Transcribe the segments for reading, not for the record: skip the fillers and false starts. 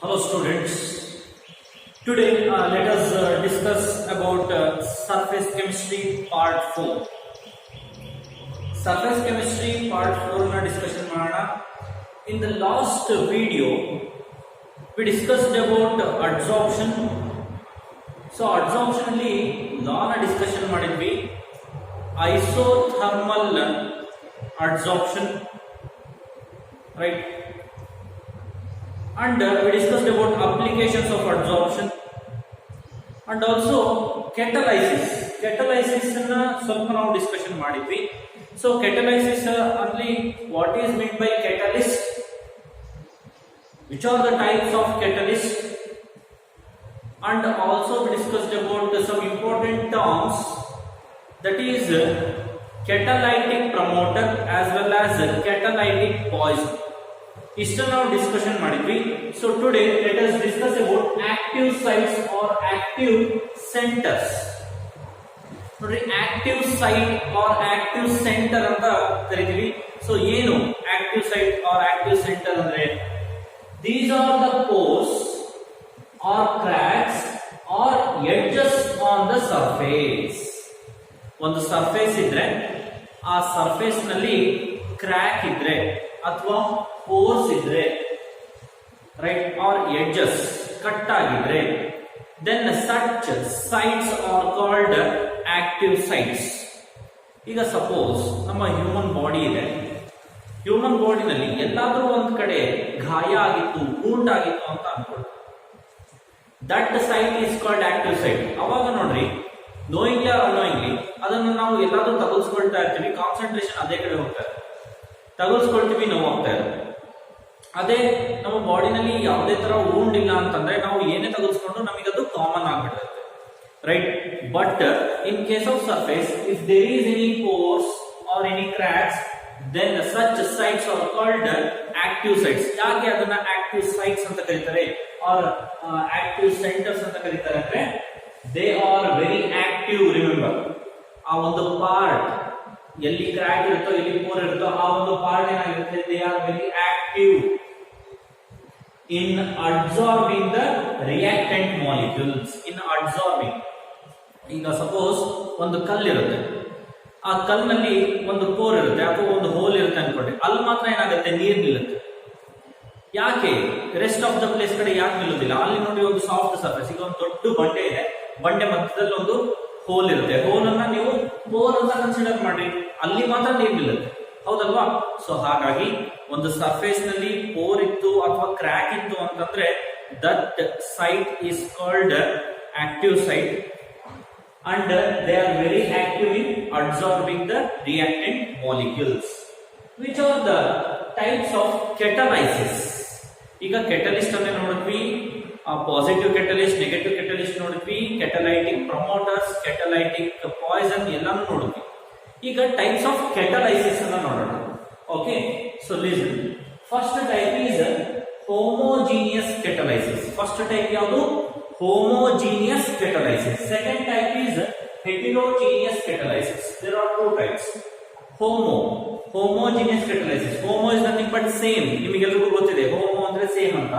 Hello students. Today let us discuss about surface chemistry part 4. Surface chemistry part 4 na discussion ಮಾಡೋಣ. In the last video we discussed about adsorption. So adsorption ಅಲ್ಲಿ law na discussion ಮಾಡಿದ್ವಿ. Isothermal adsorption, right? And we discussed about applications of adsorption and also catalysis. Catalysis na ಸ್ವಲ್ಪ ನಾವು discussion ಮಾಡಿದ್ವಿ. So catalysis only what is meant by catalyst, which are the types of catalyst, and also we discussed about some important terms, that is catalytic promoter as well as catalytic poison. Isto ನಾವು discussion ಮಾಡಿದ್ವಿ. So today let us discuss about active sites or active centers. ನೋಡ್ರಿ, active site or active center ಅಂತ ಕರಿತೀವಿ. So ಏನು active site or active center ಅಂದ್ರೆ, these are the pores or cracks or edges on the surface. ಒಂದು surface ಇದ್ರೆ ಆ surface ನಲ್ಲಿ crack ಇದ್ರೆ ಅಥವಾ ಪೋರ್ಸ್ ಇದ್ರೆ, ರೈಟ್, ಆರ್ ಎಡ್ಜಸ್ ಕಟ್ ಆಗಿದ್ರೆ, then such sites are called active sites. ಈಗ ಸಪೋಸ್ ನಮ್ಮ ಹ್ಯೂಮನ್ ಬಾಡಿ ಇದೆ. ಹ್ಯೂಮನ್ ಬಾಡಿನಲ್ಲಿ ಎಲ್ಲಾದ್ರೂ ಒಂದ್ ಕಡೆ ಗಾಯ ಆಗಿತ್ತು, ವೂಂಡ್ ಆಗಿತ್ತು ಅಂತ ಅನ್ಕೊಳ್ಳಿ. That site is called active site. ಅವಾಗ ನೋಡ್ರಿ, ನೋಯಿಂಗ್ಲಿ ಆರ್ ಅನ್ನೋಯಿಂಗ್ಲಿ ಅದನ್ನು ನಾವು ಎಲ್ಲಾದ್ರೂ ತಗಲ್ಸ್ಕೊಳ್ತಾ ಇರ್ತೀವಿ, ಕಾನ್ಸಂಟ್ರೇಷನ್ ಅದೇ ಕಡೆ ಹೋಗ್ತಾ ಇರುತ್ತೆ, ತಗಲ್ಸ್ಕೊಳ್ತೀವಿ, ನೋವು ಆಗ್ತಾ ಇರುತ್ತೆ. ಅದೇ ನಮ್ಮ ಬಾಡಿನಲ್ಲಿ ಯಾವುದೇ ತರ ವೂಂಡ್ ಇಲ್ಲ ಅಂತಂದ್ರೆ ನಾವು ಏನೇ ತಗಲ್ಸ್ಕೊಂಡು ನಮಗೆ ಅದು ಕಾಮನ್ ಆಗ್ಬಿಡುತ್ತೆ, right. But in case of surface, if there is any pores or any cracks, then such sites are called active sites. ಯಾಕೆ ಅದನ್ನ ಆಕ್ಟಿವ್ ಸೈಟ್ಸ್ ಅಂತ ಕರೀತಾರೆ ಆರ್ ಆಕ್ಟಿವ್ ಸೆಂಟರ್ಸ್ ಅಂತ ಕರೀತಾರೆ ಅಂದ್ರೆ, they are very active. Remember, ಆ ಒಂದು part ಎಲ್ಲಿ ಕ್ರ್ಯಾಕ್ ಇರುತ್ತೋ, ಎಲ್ಲಿ ಪೋರ್ ಇರುತ್ತೋ, ಆ ಒಂದು ಪಾರ್ಟ್ ಏನಾಗಿರುತ್ತೆ, they are very active in adsorbing the reactant molecules. In adsorbing, ಈಗ ಸಪೋಸ್ ಒಂದು ಕಲ್ಲು ಇರುತ್ತೆ, ಆ ಕಲ್ಲಿನಲ್ಲಿ ಒಂದು ಪೋರ್ ಇರುತ್ತೆ ಅಥವಾ ಒಂದು ಹೋಲ್ ಇರುತ್ತೆ ಅನ್ಕೊಂಡ್ರೆ, ಅಲ್ಲಿ ಮಾತ್ರ ಏನಾಗುತ್ತೆ, ನೀರು ನಿಲ್ಲುತ್ತೆ. ಯಾಕೆ ರೆಸ್ಟ್ ಆಫ್ ದ ಪ್ಲೇಸ್ ಕಡೆ ಯಾಕೆ ನಿಲ್ಲುದಿಲ್ಲ? ಅಲ್ಲಿ ನೋಡಿ, ಒಂದು ಸಾಫ್ಟ್ ಸರ್ಫೇಸ್, ಈಗ ಒಂದು ದೊಡ್ಡ ಬಂಡೆ ಇದೆ, ಬಂಡೆ ಮಧ್ಯದಲ್ಲಿ ಒಂದು ಹೋಲ್ ಇರುತ್ತೆ, ಹೋಲ್ ಅನ್ನ ನೀವು ಪೋರ್ ಅಂತ ಕನ್ಸಿಡರ್ ಮಾಡಿ, ಅಲ್ಲಿ ಮಾತ್ರ ನೀರು ನಿಲ್ಲುತ್ತೆ, ಹೌದಲ್ವಾ? ಸೊ ಹಾಗಾಗಿ ಒಂದು ಸರ್ಫೇಸ್ ನಲ್ಲಿ ಪೋರ್ ಇತ್ತು ಅಥವಾ ಕ್ರ್ಯಾಕ್ ಇತ್ತು ಅಂತಂದ್ರೆ, that site is called active site and they are very active in absorbing the reactant molecules. Which are the types of catalysis? ಈಗ ಕೆಟಲಿಸ್ಟ್ ಅನ್ನ ನೋಡಿದ್ವಿ, ಪಾಸಿಟಿವ್ ಕೆಟಲಿಸ್ಟ್, ನೆಗೆಟಿವ್ ಕೆಟಲಿಸ್ಟ್ ನೋಡಿದ್ವಿ, ಕೆಟಲೈಟಿಕ್ ಪ್ರಮೋಟರ್ಸ್, ಕೆಟಲೈಟಿಕ್ ಪಾಯ್ಸನ್ ಎಲ್ಲಾನು ನೋಡಿದ್ವಿ. ಈಗ ಟೈಪ್ಸ್ ಆಫ್ ಕೆಟಲೈಸಿಸ್ ಅನ್ನ ನೋಡೋಣ. Okay, so listen. First type is homogeneous catalysis. First type ಯಾವುದು? Homogeneous catalysis. Second type is heterogeneous catalysis. There are two types. Homogeneous catalysis. Homo is nothing but same. ನಿಮಗೆಲ್ಲರಿಗೂ ಗೊತ್ತಿದೆ homo ಅಂದ್ರೆ same ಅಂತ.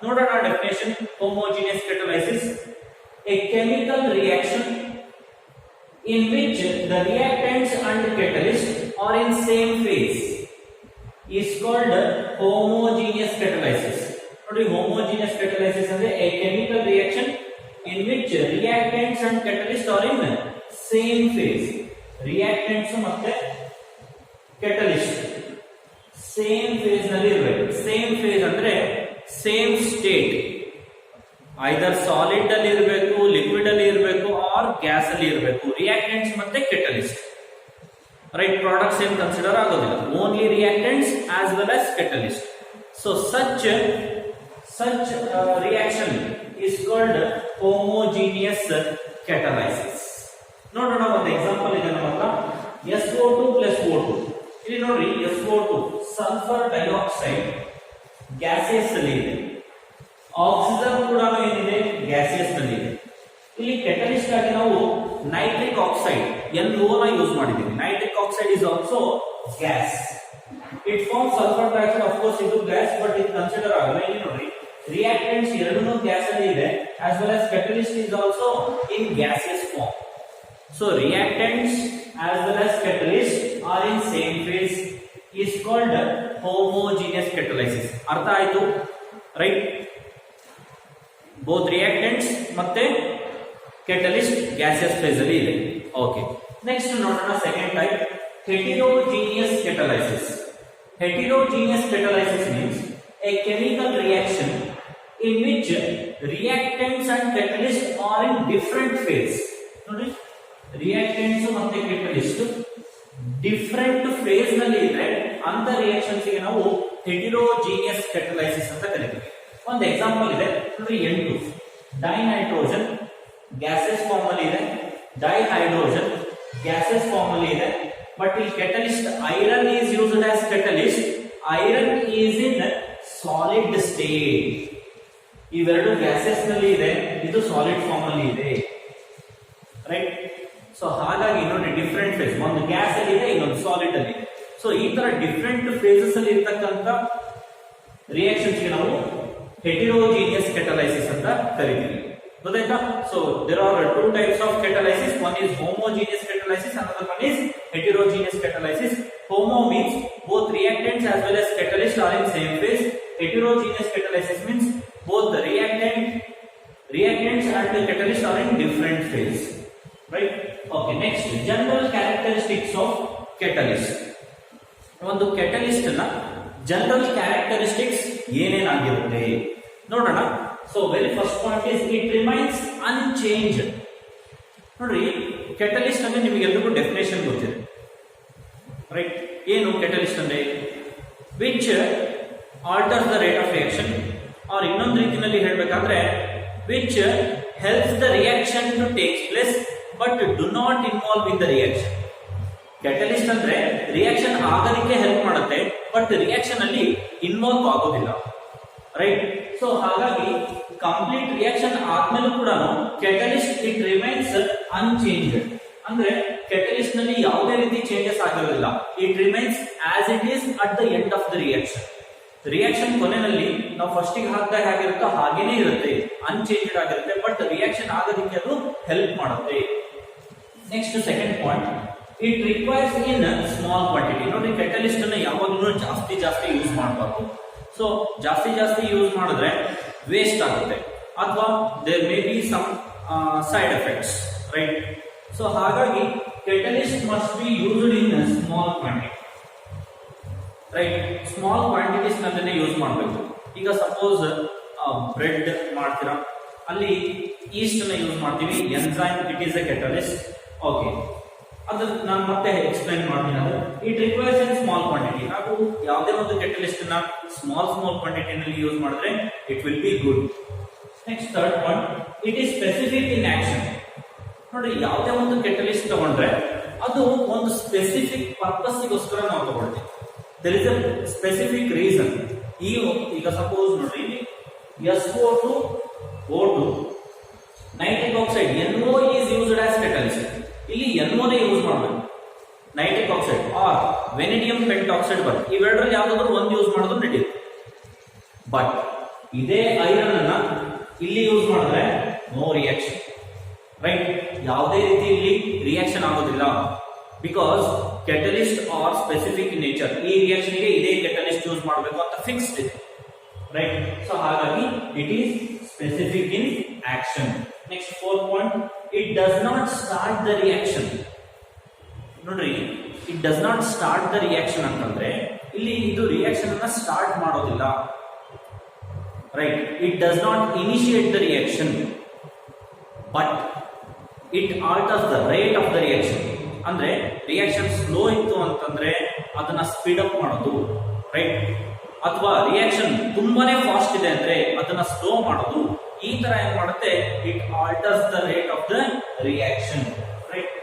ನೋಡೋಣ definition. Homogeneous catalysis, a chemical reaction in which the reactants and catalyst are in same phase is called homogeneous catalysis. ನೋಡಿ, homogeneous catalysis ಅಂದ್ರೆ a chemical reaction in which reactants and catalyst are in same phase. reactants ಮತ್ತೆ catalyst same phase ನಲ್ಲಿ ಇರಬೇಕು. same phase ಅಂದ್ರೆ same state, ಐದರ್ solid ಅಲ್ಲಿ ಇರಬೇಕು, liquid ಅಲ್ಲಿ ಇರಬೇಕು, ಆರ್ ಗ್ಯಾಸ್ ಅಲ್ಲಿ ಇರಬೇಕು. ರಿಯಾಕ್ಟೆಂಟ್ಸ್ ಮತ್ತೆ ಕೆಟಲಿಸ್ಟ್, ರೈಟ್, ಪ್ರಾಡಕ್ಟ್ಸ್ ಏನು ಕನ್ಸಿಡರ್ ಆಗೋದಿಲ್ಲ, only reactants as well as catalyst. So such reaction is called homogeneous catalysis. ನೋಡೋಣ, ಒಂದು ಎಕ್ಸಾಂಪಲ್ ಇದೆ ನಮ್ಮ ಹತ್ರ. SO2 plus O2. ಇಲ್ಲಿ ನೋಡ್ರಿ, SO2 ಸಲ್ಫರ್ ಡೈಆಕ್ಸೈಡ್ ಗ್ಯಾಸಿಯಸ್ ಅಲ್ಲಿ ಇದೆ, ಆಕ್ಸಿಜನ್ ಕೂಡ ಏನಿದೆ, ಗ್ಯಾಸಿಯಸ್ ನಲ್ಲಿ ಇದೆ. ಇಲ್ಲಿ ಕೆಟಲಿಸ್ಟ್ ಆಗಿ ನಾವು ನೈಟ್ರಿಕ್ ಆಕ್ಸೈಡ್ NO ನ ಯೂಸ್ ಮಾಡಿದ್ದೀವಿ. Nitric oxide is also gas. It forms sulfur dioxide. Of course, it is gas, but it consider ಆಗಲ್ಲ. ಇಲ್ಲಿ ನೋಡಿ, reactants ಎರಡೂ ಗ್ಯಾಸ್ ಅಲ್ಲಿ ಇದೆ, as well as catalyst is also in gaseous form. So reactants as well as catalyst are in same phase is called homogeneous catalysis. ಅರ್ಥ ಆಯ್ತು right? both reactants ಮತ್ತೆ catalyst gaseous phase ಅಲ್ಲಿ ಇದೆ. Okay, next ನೋಡೋಣ second type, heterogeneous catalysis. Heterogeneous catalysis means a chemical reaction in which reactants and catalysts are in different phase. ನೋಡಿ, reactants ಮತ್ತೆ catalyst different face ನಲ್ಲಿ ಇದ್ರೆ ಅಂತ reactions ಗೆ ನಾವು heterogeneous catalysis ಅಂತ ಕರೀತೀವಿ. ಒಂದು ಎಕ್ಸಾಂಪಲ್ ಇದೆ ನೋಡಿ, N2 ಡೈನೈಟ್ರೋಜನ್ ಗ್ಯಾಸಸ್ ಫಾರ್ಮ್ ಅಲ್ಲಿ ಇದೆ, ಡೈಹೈಡ್ರೋಜನ್ ಗ್ಯಾಸಸ್ ಫಾರ್ಮ್ ಅಲ್ಲಿ ಇದೆ. ಬಟ್ ಈ catalyst iron is used as catalyst. Iron is in solid state. ಇವೆರಡು ಗ್ಯಾಸಸ್ ನಲ್ಲಿ ಇದೆ, ಇದು ಸಾಲಿಡ್ ಫಾರ್ಮ್ ಅಲ್ಲಿ ಇದೆ, ರೈಟ್? ಸೊ ಹಾಗಾಗಿ ನೋಡಿ ಡಿಫರೆಂಟ್ ಫೇಸ್, ಒಂದು ಗ್ಯಾಸ್ ಅಲ್ಲಿ ಇದೆ, ಇನ್ನೊಂದು ಸಾಲಿಡ್ ಅಲ್ಲಿ ಇದೆ. ಸೊ ಈ ತರ ಡಿಫರೆಂಟ್ ಫೇಸಸ್ ಅಲ್ಲಿ ಇರ್ತಕ್ಕಂಥ ರಿಯಾಕ್ಷನ್ಸ್ ಗೆ ನಾವು heterogeneous catalysis ಅಂತ ಕರೀತೀವಿ. ಗೊತ್ತಾಯ್ತಾ? So there are two types of catalysis. One is homogeneous catalysis, another one is heterogeneous catalysis. Homo means both reactants as well as catalysts are in same phase. Heterogeneous catalysis means both the reactants and the catalysts are in different phase, right? Okay, next, general characteristics of catalyst. ಒಂದು catalyst ನ general characteristics ಏನೇನಾಗಿರುತ್ತೆ ನೋಡೋಣ. So very first point is it remains unchanged. ನೋಡ್ರಿ, catalyst ಅಂದ್ರೆ ನಿಮಗೆಲ್ಲರಿಗೂ definition ಗೊತ್ತಿದೆ, right? ಏನು catalyst ಅಂದ್ರೆ which alters the rate of reaction, or ಇನ್ನೊಂದು ರೀತಿಯಲ್ಲಿ ಹೇಳಬೇಕಾದ್ರೆ which helps the reaction to takes place but do not involve in the reaction. Catalyst ಅಂದ್ರೆ ರಿಯಾಕ್ಷನ್ ಆಗೋದಕ್ಕೆ ಹೆಲ್ಪ್ ಮಾಡುತ್ತೆ, ಬಟ್ ರಿಯಾಕ್ಷನ್ ಅಲ್ಲಿ ಇನ್ವಾಲ್ವ್ ಆಗೋದಿಲ್ಲ, ರೈಟ್? ಸೊ ಹಾಗಾಗಿ ಕಂಪ್ಲೀಟ್ ರಿಯಾಕ್ಷನ್ ಆದ್ಮೇಲೂ ಕೂಡ ಕೆಟಲಿಸ್ಟ್ ಇಟ್ ರಿಮೈನ್ಸ್ ಅನ್ಚೇಂಜ್ಡ್. ಅಂದ್ರೆ ಕೆಟಲಿಸ್ಟ್ ನಲ್ಲಿ ಯಾವುದೇ ರೀತಿ ಚೇಂಜಸ್ ಆಗಿರೋದಿಲ್ಲ. It remains as it is at the end of the reaction. Reaction ಕೊನೆಯಲ್ಲಿ ನಾವು ಫಸ್ಟ್ ಗೆ ಹಾಕಿದಾಗ ಹೇಗಿರುತ್ತೋ ಹಾಗೇನೆ ಇರುತ್ತೆ, ಅನ್ಚೇಂಜ್ಡ್ ಆಗಿರುತ್ತೆ, ಬಟ್ ರಿಯಾಕ್ಷನ್ ಆಗೋದಕ್ಕೆ ಅದು ಹೆಲ್ಪ್ ಮಾಡುತ್ತೆ. Next second point, it requires in small quantity. ನೋಡಿ, ಕೆಟಲಿಸ್ಟ್ ಅನ್ನ ಯಾವಾಗಲೂ ಜಾಸ್ತಿ ಯೂಸ್ ಮಾಡಬಾರ್ದು. ಸೊ ಜಾಸ್ತಿ ಯೂಸ್ ಮಾಡಿದ್ರೆ ವೇಸ್ಟ್ ಆಗುತ್ತೆ, ಅಥವಾ there may be some side effects, right? So ಹಾಗಾಗಿ catalyst must be used in small quantity, right? Small quantities ನಲ್ಲೇ ಯೂಸ್ ಮಾಡಬೇಕು. ಈಗ ಸಪೋಸ್ ಬ್ರೆಡ್ ಮಾಡ್ತೀರಾ, ಅಲ್ಲಿ ಈಸ್ಟ್ ಅನ್ನ ಯೂಸ್ ಮಾಡ್ತೀವಿ, enzyme it is A catalyst. Okay, ಅದು ನಾನು ಮತ್ತೆ ಎಕ್ಸ್ಪ್ಲೈನ್ ಮಾಡ್ತೀನಿ. ಅದು it requires in small quantity. ನಾವು ಯಾವುದೇ ಒಂದು ಕೆಟಲಿಸ್ಟ್ ನ ಸ್ಮಾಲ್ ಕ್ವಾಂಟಿಟಿನಲ್ಲಿ ಯೂಸ್ ಮಾಡಿದ್ರೆ it will be good. Next third point, it is specific in action. ನೋಡಿ, ಯಾವುದೇ ಒಂದು ಕೆಟಲಿಸ್ಟ್ ತಗೊಂಡ್ರೆ ಅದು ಒಂದು ಸ್ಪೆಸಿಫಿಕ್ ಪರ್ಪಸ್ಗೋಸ್ಕರ ನಾವು ತಗೊಳ್ತೀವಿ. There is a specific reason. ಈಗ ಸಪೋಸ್ ನೋಡ್ರಿ, SO2 O2 nitric oxide NO is used as catalyst. ಇಲ್ಲಿ NO ನೇ ಯೂಸ್ ಮಾಡಬೇಕು, nitric oxide or vanadium pentoxide ಬರುತ್ತೆ. ಇವೆರಡರಲ್ಲಿ ಯಾವ್ದಾದ್ರು ಒಂದು ಯೂಸ್ ಮಾಡೋದು ನಡೆಯುತ್ತೆ. ಬಟ್ ಇದೇ ಐರನ್ ಅನ್ನ ಇಲ್ಲಿ ಯೂಸ್ ಮಾಡಿದ್ರೆ ನೋ ರಿಯಾಕ್ಷನ್, ರೈಟ್? ಯಾವುದೇ ರೀತಿ ಇಲ್ಲಿ ರಿಯಾಕ್ಷನ್ ಆಗೋದಿಲ್ಲ, because catalyst are specific in nature. ಈ ರಿಯಾಕ್ಷನ್ ಗೆ ಇದೇ ಕೆಟಲಿಸ್ಟ್ ಯೂಸ್ ಮಾಡಬೇಕು ಅಂತ ಫಿಕ್ಸ್ಡ್ ಇದೆ, ರೈಟ್? ಸೊ ಹಾಗಾಗಿ it is specific in action. Next fourth point, it does not start the reaction. ನೋಡ್ರಿ, it does not start the reaction ಅಂತಂದ್ರೆ ಇಲ್ಲಿ ಇದು ರಿಯಾಕ್ಷನ್ ಅನ್ನ ಸ್ಟಾರ್ಟ್ ಮಾಡೋದಿಲ್ಲ, right? It does not initiate the reaction, but it alters the rate of the reaction. ಅಂದ್ರೆ reaction slow ಇತ್ತು ಅಂತಂದ್ರೆ ಅದನ್ನ ಸ್ಪೀಡ್ ಅಪ್ ಮಾಡೋದು, ರೈಟ್? ಅಥವಾ ರಿಯಾಕ್ಷನ್ ತುಂಬಾನೇ ಫಾಸ್ಟ್ ಇದೆ ಅಂದ್ರೆ ಅದನ್ನ ಸ್ಲೋ ಮಾಡೋದು. ಈ ತರ ಏನ್ ಮಾಡುತ್ತೆ, it alters the rate of the reaction, right?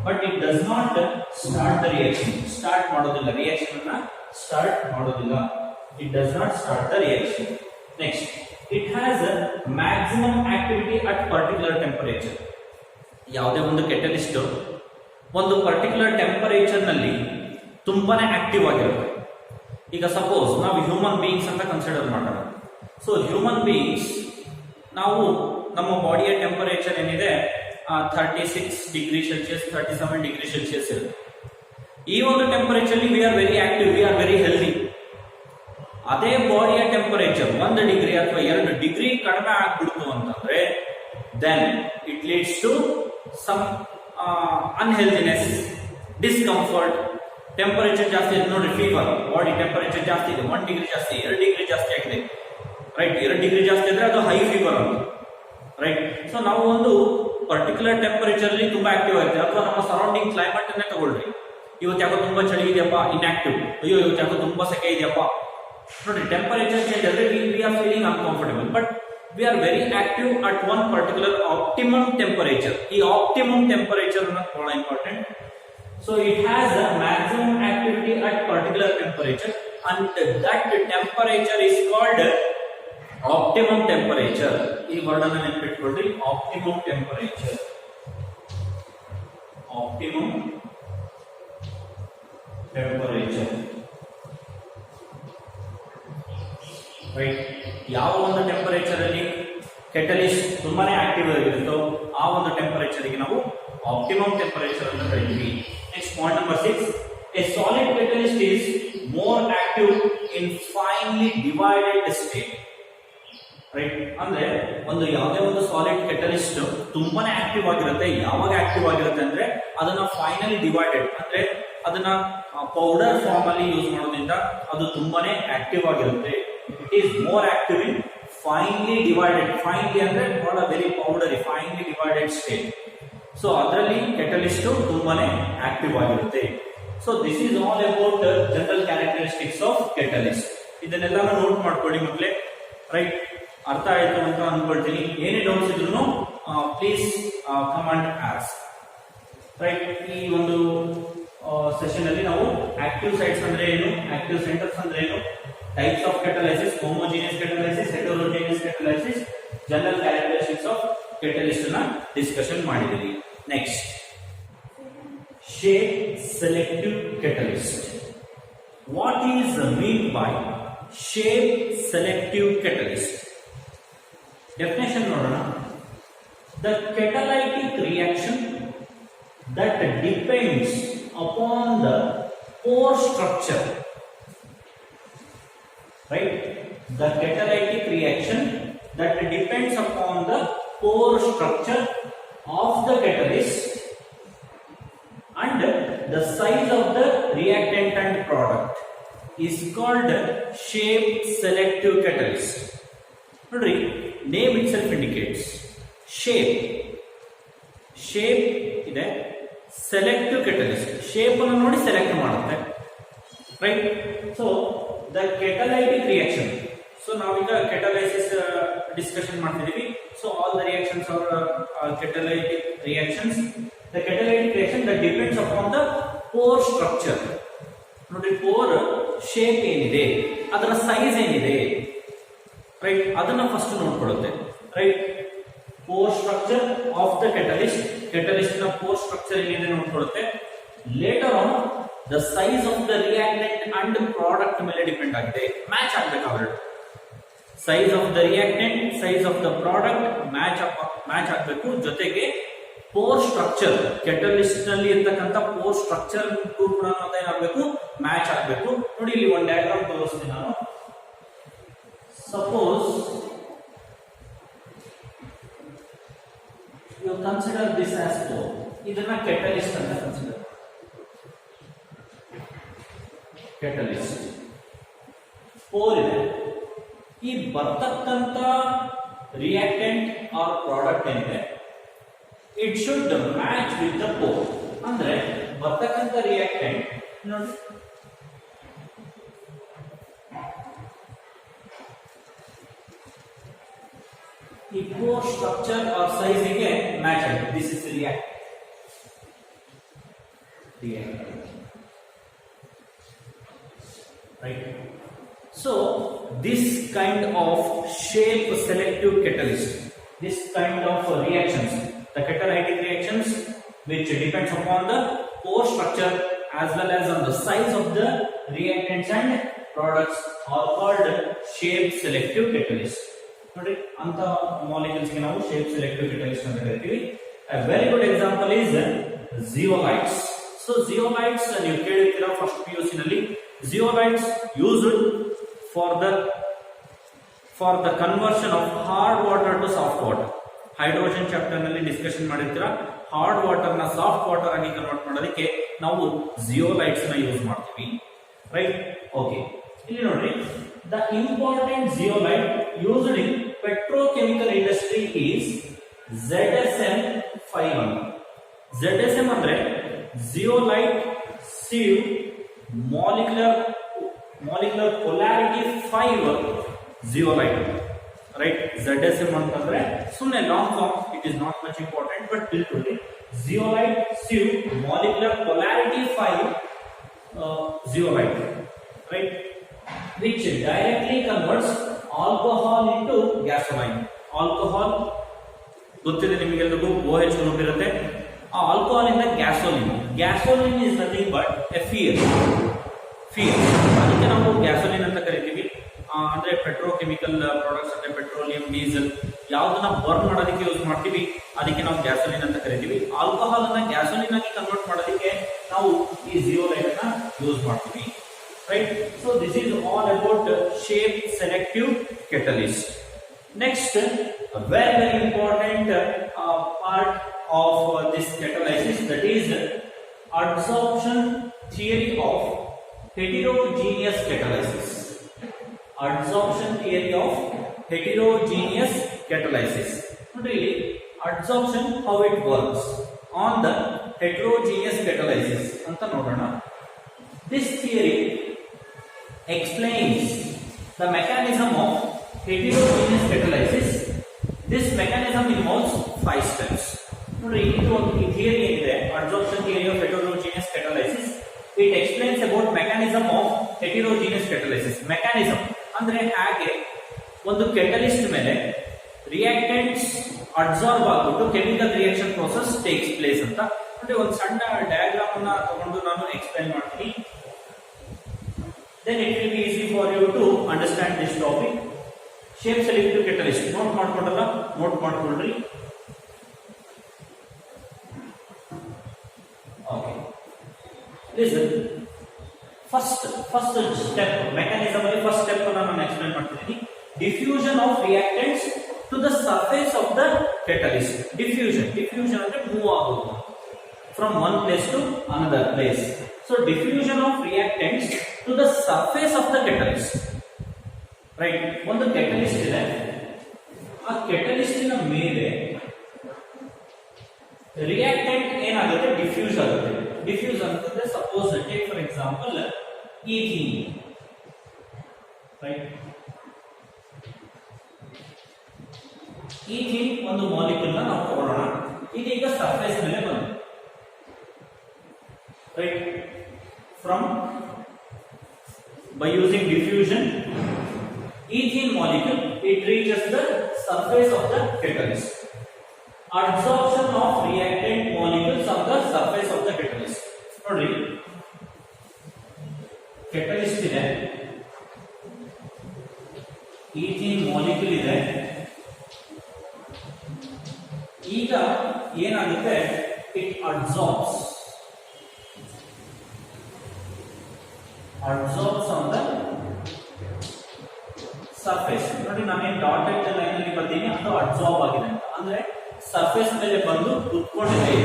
But it does not start the reaction. Start ಮಾಡೋದಿಲ್ಲ, ರಿಯಾಕ್ಷನ್ ಅನ್ನ ಸ್ಟಾರ್ಟ್ ಮಾಡೋದಿಲ್ಲ. It does not start the reaction. Next, it has maximum activity at particular temperature. ಯಾವುದೇ ಒಂದು catalyst ಒಂದು particular temperature ನಲ್ಲಿ ತುಂಬಾನೇ active ಆಗಿರುತ್ತೆ. ಈಗ ಸಪೋಸ್ ನಾವು ಹ್ಯೂಮನ್ ಬೀಯಿಂಗ್ಸ್ ಅಂತ ಕನ್ಸಿಡರ್ ಮಾಡೋಣ. ಸೊ ಹ್ಯೂಮನ್ ಬೀಯಿಂಗ್ಸ್ ನಾವು ನಮ್ಮ ಬಾಡಿಯ ಟೆಂಪರೇಚರ್ ಏನಿದೆ 36 ಡಿಗ್ರಿ ಸೆಲ್ಸಿಯಸ್ 37 ಡಿಗ್ರಿ ಸೆಲ್ಸಿಯಸ್ ಇರುತ್ತೆ. ಈ ಒಂದು temperature V are very active, V are very healthy. ಅದೇ ಬಾಡಿಯ ಟೆಂಪರೇಚರ್ 1 ಡಿಗ್ರಿ ಅಥವಾ 2 ಡಿಗ್ರಿ ಕಡಿಮೆ ಆಗ್ಬಿಡ್ತು ಅಂತಂದ್ರೆ then it leads to some unhealthiness, discomfort. Temperature ಜಾಸ್ತಿ ಇದೆ ನೋಡಿ, ಫೀವರ್, ಬಾಡಿ ಟೆಂಪರೇಚರ್ ಜಾಸ್ತಿ ಇದೆ, 1 ಡಿಗ್ರಿ ಜಾಸ್ತಿ, 2 ಡಿಗ್ರಿ ಜಾಸ್ತಿ ಆಗಿದೆ, ರೈಟ್. 2 ಡಿಗ್ರಿ ಜಾಸ್ತಿ ಇದ್ರೆ ಅದು ಹೈ ಫೀವರ್ ಅಂತ, ರೈಟ್. ಸೊ ನಾವು ಒಂದು ಪರ್ಟಿಕ್ಯುಲರ್ ಟೆಂಪರೇಚರ್ ಅಲ್ಲಿ ತುಂಬಾ ಆಕ್ಟಿವ್ ಆಗಿದೆ, ಅಥವಾ ನಮ್ಮ ಸರೌಂಡಿಂಗ್ ಕ್ಲೈಮೇಟ್ ಅನ್ನೇ ತಗೊಳ್ರಿ. ಇವತ್ತು ಯಾಕೋ ತುಂಬಾ ಚಳಿ ಇದೆಯಪ್ಪ, ಇನ್ಆಕ್ಟಿವ್. ಅಯ್ಯೋ ಇವತ್ತು ಯಾಕೋ ತುಂಬಾ ಸೆಕೆ ಇದೆಯಪ್ಪ. ನೋಡಿ, ಟೆಂಪರೇಚರ್ ಚೇಂಜ್ ಆದ್ರೆ we are feeling uncomfortable, but we are very active at one particular optimum temperature. ಈ ಆಪ್ಟಿಮಮ್ ಟೆಂಪರೇಚರ್ ಅನ್ನೋದು ಬಹಳ important. So it has a maximum activity at particular temperature, and that temperature is called optimum temperature. ಈ word ಅನ್ನು ನೆನಪಿಟ್ಕೊಳ್ಳಿ, optimum temperature. Optimum temperature, right. ಯಾವ ಒಂದು temperature ಅಲ್ಲಿ catalyst ತುಂಬಾನೇ ಆಕ್ಟಿವ್ ಆಗಿರುತ್ತೋ ಆ ಒಂದು ಟೆಂಪರೇಚರ್ ಗೆ ನಾವು ಆಪ್ಟಿಮಮ್ ಟೆಂಪರೇಚರ್ ಅಂತ ಕರೀತೀವಿ. Next point number 6, A solid catalyst is more active in finally divided state, right. ಅಂದ್ರೆ ಒಂದು ಯಾವುದೇ ಒಂದು ಸಾಲಿಡ್ ಕೆಟಲಿಸ್ಟ್ ತುಂಬಾನೇ ಆಕ್ಟಿವ್ ಆಗಿರುತ್ತೆ. ಯಾವಾಗ ಆಕ್ಟಿವ್ ಆಗಿರುತ್ತೆ ಅಂದ್ರೆ ಅದನ್ನ ಫೈನಲಿ ಡಿವೈಡೆಡ್, ಅಂದ್ರೆ ಅದನ್ನ ಪೌಡರ್ ಫಾರ್ಮ್ ಅಲ್ಲಿ ಯೂಸ್ ಮಾಡೋದ್ರಿಂದ ಅದು ತುಂಬಾನೇ ಆಕ್ಟಿವ್ ಆಗಿರುತ್ತೆ. It is more active in finally divided. Finally ಅಂದ್ರೆ ಬಹಳ very powdery, finally divided state. So ಅದರಲ್ಲಿ ಕೆಟಲಿಸ್ಟ್ ತುಂಬಾನೇ ಆಕ್ಟಿವ್ ಆಗಿರುತ್ತೆ. So this is all about general characteristics of catalyst. ಇದನ್ನೆಲ್ಲ ನೋಟ್ ಮಾಡ್ಕೊಳ್ಳಿ ಮಕ್ಕಳೇ, ರೈಟ್. ಅರ್ಥ ಆಯ್ತು ಅಂತ ಅನ್ಕೊಳ್ತೀನಿ. ಏನೇ ಡೌಟ್ಸ್ ಇದ್ರು please come and ask, right. ಈ ಒಂದು ಸೆಷನ್ ಅಲ್ಲಿ ನಾವು ಆಕ್ಟಿವ್ ಸೈಟ್ಸ್ ಅಂದ್ರೆ ಏನು, ಆಕ್ಟಿವ್ ಸೆಂಟರ್ಸ್ ಅಂದ್ರೆ ಏನು, types of catalysis, homogeneous catalysis, heterogeneous catalysis, general characteristics of catalyst ಅನ್ನ ಡಿಸ್ಕಷನ್ ಮಾಡಿದ್ದೀವಿ. Next, shape selective catalyst. What is mean by shape selective catalyst? Definition ನೋಡೋಣ. The catalytic reaction that depends upon the pore structure, right? The catalytic reaction that depends upon the pore structure of the catalyst and the size of the reactant and product is called shape selective catalyst. Nodri, name itself indicates shape. Shape ide selective catalyst. Shape annu nodi select ಮಾಡುತ್ತೆ, right? So the catalytic reaction. So naviga catalysis discussion ಮಾಡ್ತಿದೀವಿ. So all the reactions are catalytic reactions. The catalytic reaction that depends upon the pore structure. ನೋಡಿ, pore shape ಏನಿದೆ, ಅದರ size ಏನಿದೆ, right, ಅದನ್ನ first ನೋಡ್ಕೊಳ್ಳುತ್ತೆ, right. Pore structure of the catalyst, catalyst ನ pore structure ಏನಿದೆ ನೋಡ್ಕೊಳ್ಳುತ್ತೆ. Later on the size of the reactant and product ಮೇಲೆ ಡಿಪೆಂಡ್ ಆಗಿದೆ, ಮ್ಯಾಚ್ ಆಗ್ಬೇಕಾದ್ರೆ. Size of the reactant, size of the product match ಆಗಬೇಕು. ಜೊತೆಗೆ ಪೋರ್ ಸ್ಟ್ರಕ್ಚರ್, ಕೆಟಲಿಸ್ಟ್ ನಲ್ಲಿ ಇರ್ತಕ್ಕಂಥ ಪೋರ್ ಸ್ಟ್ರಕ್ಚರ್ ಕೂಡ ಏನಾಗಬೇಕು, ಮ್ಯಾಚ್ ಆಗಬೇಕು. ನೋಡಿ, ಇಲ್ಲಿ ಒಂದು ಡಯಾಗ್ರಾಮ್ ತೋರಿಸ್ತೀನಿ ನಾನು. Suppose you consider this as pore. ಇದನ್ನ ಕೆಟಲಿಸ್ಟ್ ಅಂತ ಕನ್ಸಿಡರ್. ಕೆಟಲಿಸ್ಟ್ ಪೋರ್ ಇದೆ. ಈ ಬರ್ತಕ್ಕಂಥ ರಿಯಾಕ್ಟೆಂಟ್ ಆರ್ ಪ್ರಾಡಕ್ಟ್ ಏನಿದೆ, it should match with the pore. ಅಂದ್ರೆ ಬರ್ತಕ್ಕಂಥ ರಿಯಾಕ್ಟೆಂಟ್ ನೋಡಿ, ಈ ಪೋರ್ ಸ್ಟ್ರಕ್ಚರ್ ಆರ್ ಸೈಜ್ ಗೆ ಮ್ಯಾಚ್ ಆಗಿದೆ. This is react, right. So this kind of shape selective catalyst, this kind of reactions, the catalytic reactions which depends upon the pore structure as well as on the size of the reactants and products are called shape selective catalyst. ನೋಡಿ ಅಂತ molecules ಗೆ ನಾವು shape selective catalyst ಅಂತ ಕರಿತೀವಿ. A very good example is zeolites. So zeolites ನೀವು ಕೇಳಿರ್ತೀರಾ first PUC ನಲ್ಲಿ. Zeolites used for the conversion of hard water to soft water. Hydrogen chapter ನಲ್ಲಿ discussion ಮಾಡಿರ್ತೀರಾ. Hard water ನ ಸಾಫ್ಟ್ ವಾಟರ್ ಆಗಿ convert ಮಾಡೋದಕ್ಕೆ ನಾವು ಜಿಯೋಲೈಟ್ಸ್ ನ ಯೂಸ್ ಮಾಡ್ತೀವಿ, ರೈಟ್? ಓಕೆ, ಇಲ್ಲಿ ನೋಡ್ರಿ, the important zeolite used in petrochemical industry is ZSM-51. ZSM ಅಂದ್ರೆ zeolite sieve molecular polarity 5 zeolite, right? ZSM ಅಂತಂದ್ರೆ ಸುಮ್ಮನೆ long form, it is not much important, but ತಿಳ್ಕೊಳ್ಳಿ. zeolite sieve molecular polarity 5 zeolite, right, which directly converts alcohol into gasoline. Alcohol ಗೊತ್ತಿದೆ ನಿಮಗೆಲ್ಲರಿಗೂ, OH group ಇರುತ್ತೆ. ಆ alcohol ಇಂದ gasoline is nothing but A fuel. ಅದಕ್ಕೆ ನಾವು ಗ್ಯಾಸೋಲಿನ್ ಅಂತ ಕರಿತೀವಿ. ಅಂದ್ರೆ ಪೆಟ್ರೋಕೆಮಿಕಲ್ ಪ್ರಾಡಕ್ಟ್ಸ್ ಅಂದ್ರೆ ಪೆಟ್ರೋಲಿಯಂ, ಡೀಸೆಲ್ ಯಾವ್ದನ್ನ ಬರ್ನ್ ಮಾಡೋದಕ್ಕೆ ಯೂಸ್ ಮಾಡ್ತೀವಿ, ಅದಕ್ಕೆ ನಾವು ಗ್ಯಾಸೋಲಿನ್ ಅಂತ ಕರಿತೀವಿ. ಆಲ್ಕೋಹಾಲ್ ಅನ್ನ ಗ್ಯಾಸೋಲಿನ್ ಆಗಿ ಕನ್ವರ್ಟ್ ಮಾಡೋದಕ್ಕೆ ನಾವು ಈ ಜಿಯೋಲೈಟ್ ಅನ್ನ ಯೂಸ್ ಮಾಡ್ತೀವಿ, right? So this is all about shape selective catalyst. Next, very important part of this catalysis, that is adsorption theory of heterogeneous catalysis. Adsorption theory of heterogeneous catalysis. Really, adsorption, how it works on the heterogeneous catalysis anta nodona. This theory explains the mechanism of heterogeneous catalysis. This mechanism involves 5 steps. Nodri, ಇದು ಒಂದು theory ಇದೆ, adsorption theory of heterogeneous catalysis. It explains about mechanism of heterogeneous catalysis. Mechanism ಅಂದ್ರೆ ಹಾಗೆ ಒಂದು catalyst ಮೇಲೆ reactants adsorb ಆಗಿಬಿಟ್ಟು chemical reaction process takes place ಅಂತ. ಅಂದ್ರೆ ಒಂದು ಸಣ್ಣ ಡಯಾಗ್ರಾಮ್ ಅನ್ನ ತಗೊಂಡು ನಾನು ಎಕ್ಸ್ಪ್ಲೈನ್ ಮಾಡ್ತೀನಿ. Then it will be easy for you to understand this topic. Shape selective catalyst note ಮಾಡ್ಕೊಂಡಲ್ಲ, ನೋಟ್ ಮಾಡ್ಕೊಳ್ರಿ. Okay, listen. First step, mechanism ಅಲ್ಲಿ first step ಅನ್ನು ನಾನು ಎಕ್ಸ್ಪ್ಲೈನ್ ಮಾಡ್ತಿದ್ದೀನಿ. Diffusion of reactants to the surface of the catalyst. Diffusion ಅಂದ್ರೆ move ಆಗೋದು from one place to another place. So diffusion of reactants to the surface of the catalyst, right? ಒಂದು catalyst ಇದೆ, ಆ catalyst ನ ಮೇಲೆ reactant ಏನಾಗುತ್ತೆ, diffuse ಆಗುತ್ತೆ. Diffuse ಅಂತಂದ್ರೆ suppose take for example ethene, right? ethene ಒಂದು ಮಾಲಿಕ್ಯೂಲ್ ನ ನಾವು ತಗೊಳ್ಳೋಣ, ಇದೀಗ ಸರ್ಫೇಸ್ ಮೇಲೆ ಬಂತು, right? From by using diffusion, ethene molecule, it reaches the surface of the catalyst. Adsorption of reactant molecules on the surface of the catalyst. Nodri, catalyst ಇದೆ, ethene molecule ಇದೆ, ಈಗ ಏನಾಗುತ್ತೆ, it absorbs on the surface. ನೋಡಿ, ನಾನೇನು dotted line ಅಲ್ಲಿ ಬರ್ತೀನಿ, ಅದು absorb ಆಗಿದೆ ಅಂತ, ಅಂದ್ರೆ ಸರ್ಫೇಸ್ ಮೇಲೆ ಬಂದು ಕುತ್ಕೊಂಡಿದೆ,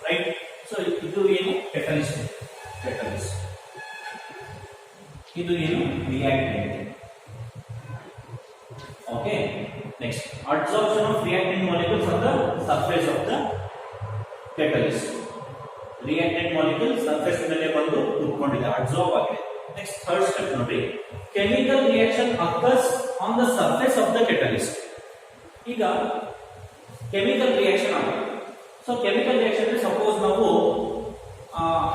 ರೈಟ್? ಸೊ ಇದು ಏನು, catalyst. ಇದು ಏನು, reactant. Okay, next, adsorption of reactant molecules on the surface of the catalyst. reactant molecule surface ಮೇಲೆ ಬಂದು ಕುತ್ಕೊಂಡಿದೆ, ಅಬ್ಸಾರ್ಬ್ ಆಗಿದೆ. ನೆಕ್ಸ್ಟ್, ಥರ್ಡ್ ಸ್ಟೆಪ್ ನೋಡಿ, chemical reaction occurs on the surface of the catalyst. ಈಗ chemical reaction ಆಗುತ್ತೆ. So chemical reaction suppose ನಾವು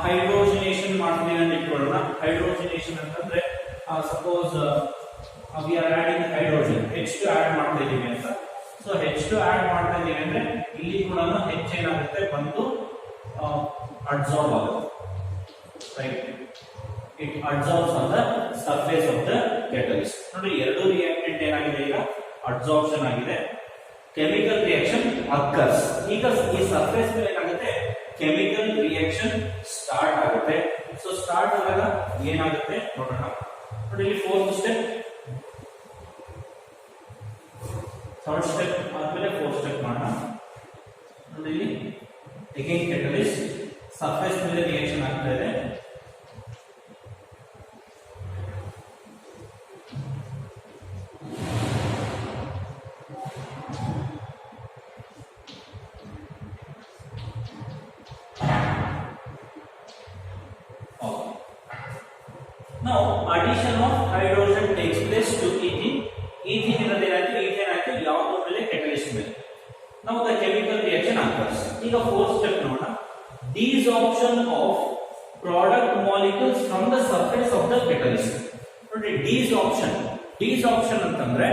hydrogenation ಮಾಡ್ತೀವಿ ಅಂತ ಇಟ್ಕೊಳ್ಳೋಣ. ಹೈಡ್ರೋಜನೇಷನ್ ಅಂತಂದ್ರೆ suppose we are adding hydrogen, H2 add ಮಾಡ್ತಾ ಇದೀವಿ ಅಂತ. ಸೊ H2 ಆಡ್ ಮಾಡ್ತಾ ಇದೀವಿ ಅಂದ್ರೆ ಇಲ್ಲಿ ಕೂಡ H ಏನಾಗುತ್ತೆ, ಬಂದು ಅಬ್ಸಾರ್ಬ್ ಆಗುತ್ತೆ, right? It adsorbs on the surface of the catalyst. ನೋಡಿ ಎರಡು ರಿಯಾಕ್ಟೆಂಟ್ ಏನಾಗಿದೆ, ಈಗ ಅಡ್ಸಾರ್ಪ್ಷನ್ ಆಗಿದೆ, ಕೆಮಿಕಲ್ ರಿಯಾಕ್ಷನ್ ಅಕ್ಕರ್ಸ್. ಈಗ ಈ ಸರ್ಫೇಸ್ ಮೇಲೆ ಏನಾಗುತ್ತೆ, ಕೆಮಿಕಲ್ ರಿಯಾಕ್ಷನ್ ಸ್ಟಾರ್ಟ್ ಆಗುತ್ತೆ. ಸೊ ಸ್ಟಾರ್ಟ್ ಆದಾಗ ಏನಾಗುತ್ತೆ ನೋಡೋಣ. ನೋಡಿ ಇಲ್ಲಿ ಫೋರ್ತ್ ಸ್ಟೆಪ್, ಥರ್ಡ್ ಸ್ಟೆಪ್ ಆದ್ಮೇಲೆ ಫೋರ್ತ್ ಸ್ಟೆಪ್ ಮಾಡೋಣ. ನೋಡಿ ಇಲ್ಲಿ ಅಗೇನ್ ಕೆಟಲಿಸ್ಟ್ ಸರ್ಫೇಸ್ ಮೇಲೆ ರಿಯಾಕ್ಷನ್ ಆಗ್ತಾ ಇದೆ. Now addition of hydrogen takes place to ethene. Ethene ಇರೋದೇನಾಯ್ತು, ಈಥೇನ್ ಆಯ್ತು, ಯಾವುದು ಮೇಲೆ catalyst ಮೇಲೆ. Now the chemical reaction occurs. ಈಗ fourth step ನೋಡೋಣ. Desorption of product molecules from the surface of the catalyst. ನೋಡಿ desorption ಅಂತಂದ್ರೆ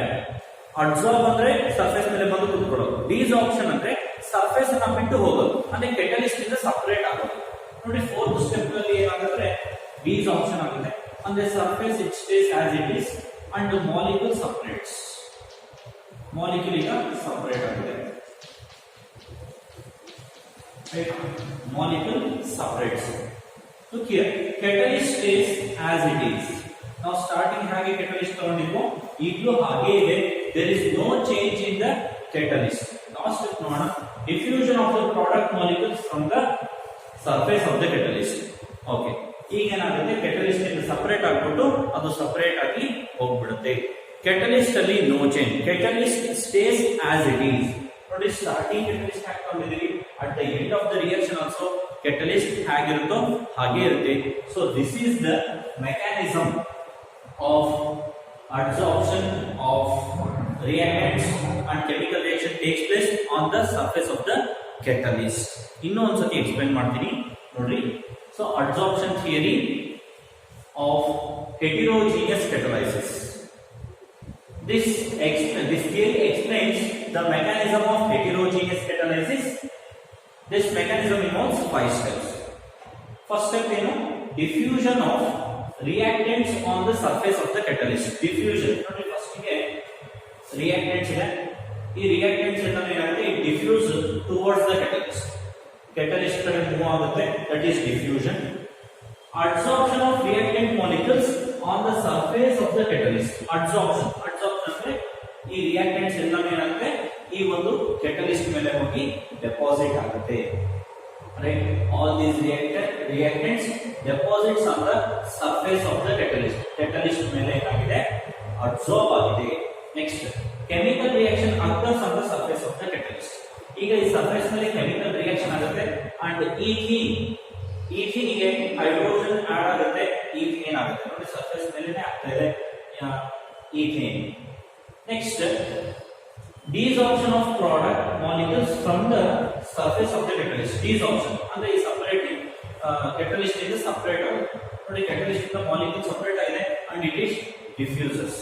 ಅಡ್ಸಾರ್ಬ್ ಅಂದ್ರೆ ಸರ್ಫೇಸ್ ಮೇಲೆ ಬಂದು ಕೂತ್ಕೊಳ್ಳೋದು, ಡಿಸಾರ್ಪ್ಷನ್ ಅಂದ್ರೆ ಸರ್ಫೇಸ್ ಅನ್ನ ಬಿಟ್ಟು ಹೋಗೋದು, ಅಂದ್ರೆ catalyst ಇಂದ ಸಪರೇಟ್ ಆಗೋದು. ನೋಡಿ ಫೋರ್ತ್ ಸ್ಟೆಪ್ ಅಲ್ಲಿ ಏನಾಗುತ್ತೆ, desorption ಆಗುತ್ತೆ. On the surface it stays as it is and the molecule separates. Molecule ಈಗ separate ಆಗಿದೆ. Right? Molecule separates. Look here, catalyst stays as it is. Now starting ಹಾಗೆ catalyst ತಗೊಂಡಿದ್ವು, ಈಗಲೂ ಹಾಗೆ ಇದೆ. There is no change in the catalyst. Last step ನೋಡೋಣ. Diffusion of the product molecules from the surface of the catalyst. Okay. ಈಗ ಏನಾಗುತ್ತೆ, catalyst ಇಂದ separate ಆಗ್ಬಿಟ್ಟು ಅದು ಸಪರೇಟ್ ಆಗಿ ಹೋಗ್ಬಿಡುತ್ತೆ. ಕೆಟಲಿಸ್ಟ್ ಅಲ್ಲಿ no change, catalyst stays as it is. ನೋಡಿ ಸ್ಟಾರ್ಟಿಂಗ್ ಕೆಟಲಿಸ್ಟ್ ಹಾಕೊಂಡಿದ್ದೀವಿ, at the end of the reaction also catalyst ಹೇಗಿರುತ್ತೋ ಹಾಗೆ ಇರುತ್ತೆ. So this is the mechanism of adsorption of reactants and chemical reaction takes place on the surface of the catalyst. ಇನ್ನೂ ಒಂದ್ಸತಿ explain ಮಾಡ್ತೀನಿ ನೋಡ್ರಿ. So adsorption theory of heterogeneous catalysis. This theory explains the mechanism of heterogeneous catalysis. This mechanism involves 5 steps. First step ಏನು, diffusion of reactants on the surface of the catalyst. Diffusion ನೋಡಿ, first ಗೆ reactants ಇದೆ, ಈ reactants ಏನಾಗುತ್ತೆ, diffuse towards the catalyst. Catalyst ಕಡೆ move ಆಗುತ್ತೆ, that is diffusion. Adsorption of reactant molecules on the surface of the catalyst. Adsorption ಅಂದ್ರೆ ಈ reactants ಎಲ್ಲ ಏನಾಗುತ್ತೆ, ಈ ಒಂದು catalyst ಮೇಲೆ ಹೋಗಿ ಡೆಪಾಸಿಟ್ ಆಗುತ್ತೆ. Right? All these reactants deposits on the surface of the catalyst. Catalyst ಮೇಲೆ ಏನಾಗಿದೆ, ಅಡ್ಸಾರ್ಬ್ ಆಗಿದೆ. Next, chemical reaction occurs on the surface of the catalyst. ಈಗ ಈ ಸರ್ಫೇಸ್ ಮೇಲೆ ಕೆಮಿಕಲ್ ರಿಯಾಕ್ಷನ್ ಆಗುತ್ತೆ ಅಂಡ್ ಈಥೀನ್ ಗೆ ಹೈಡ್ರೋಜನ್ ಆಡ್ ಆಗುತ್ತೆ, ಈಥೇನ್ ಆಗುತ್ತೆ. ನೋಡಿ ಸರ್ಫೇಸ್ ಮೇಲೆನೇ ಆಗ್ತಾ ಇದೆ ethane. Next, desorption of product molecules from the surface of the catalyst. Desorption ಅಂದ್ರೆ ಈ ಸಪರೇಟ್ ಕೆಟಲಿಸ್ಟ್ ಇಂದ ಸಪರೇಟ್ ಆಗುತ್ತೆ. ನೋಡಿ ಕೆಟಲಿಸ್ಟ್ ಇಂದ ಮಾಲಿಕ್ಯೂಲ್ ಸಪರೇಟ್ ಆಗಿದೆ ಅಂಡ್ ಇಟ್ ಈಸ್ ಡಿಫ್ಯೂಸಸ್.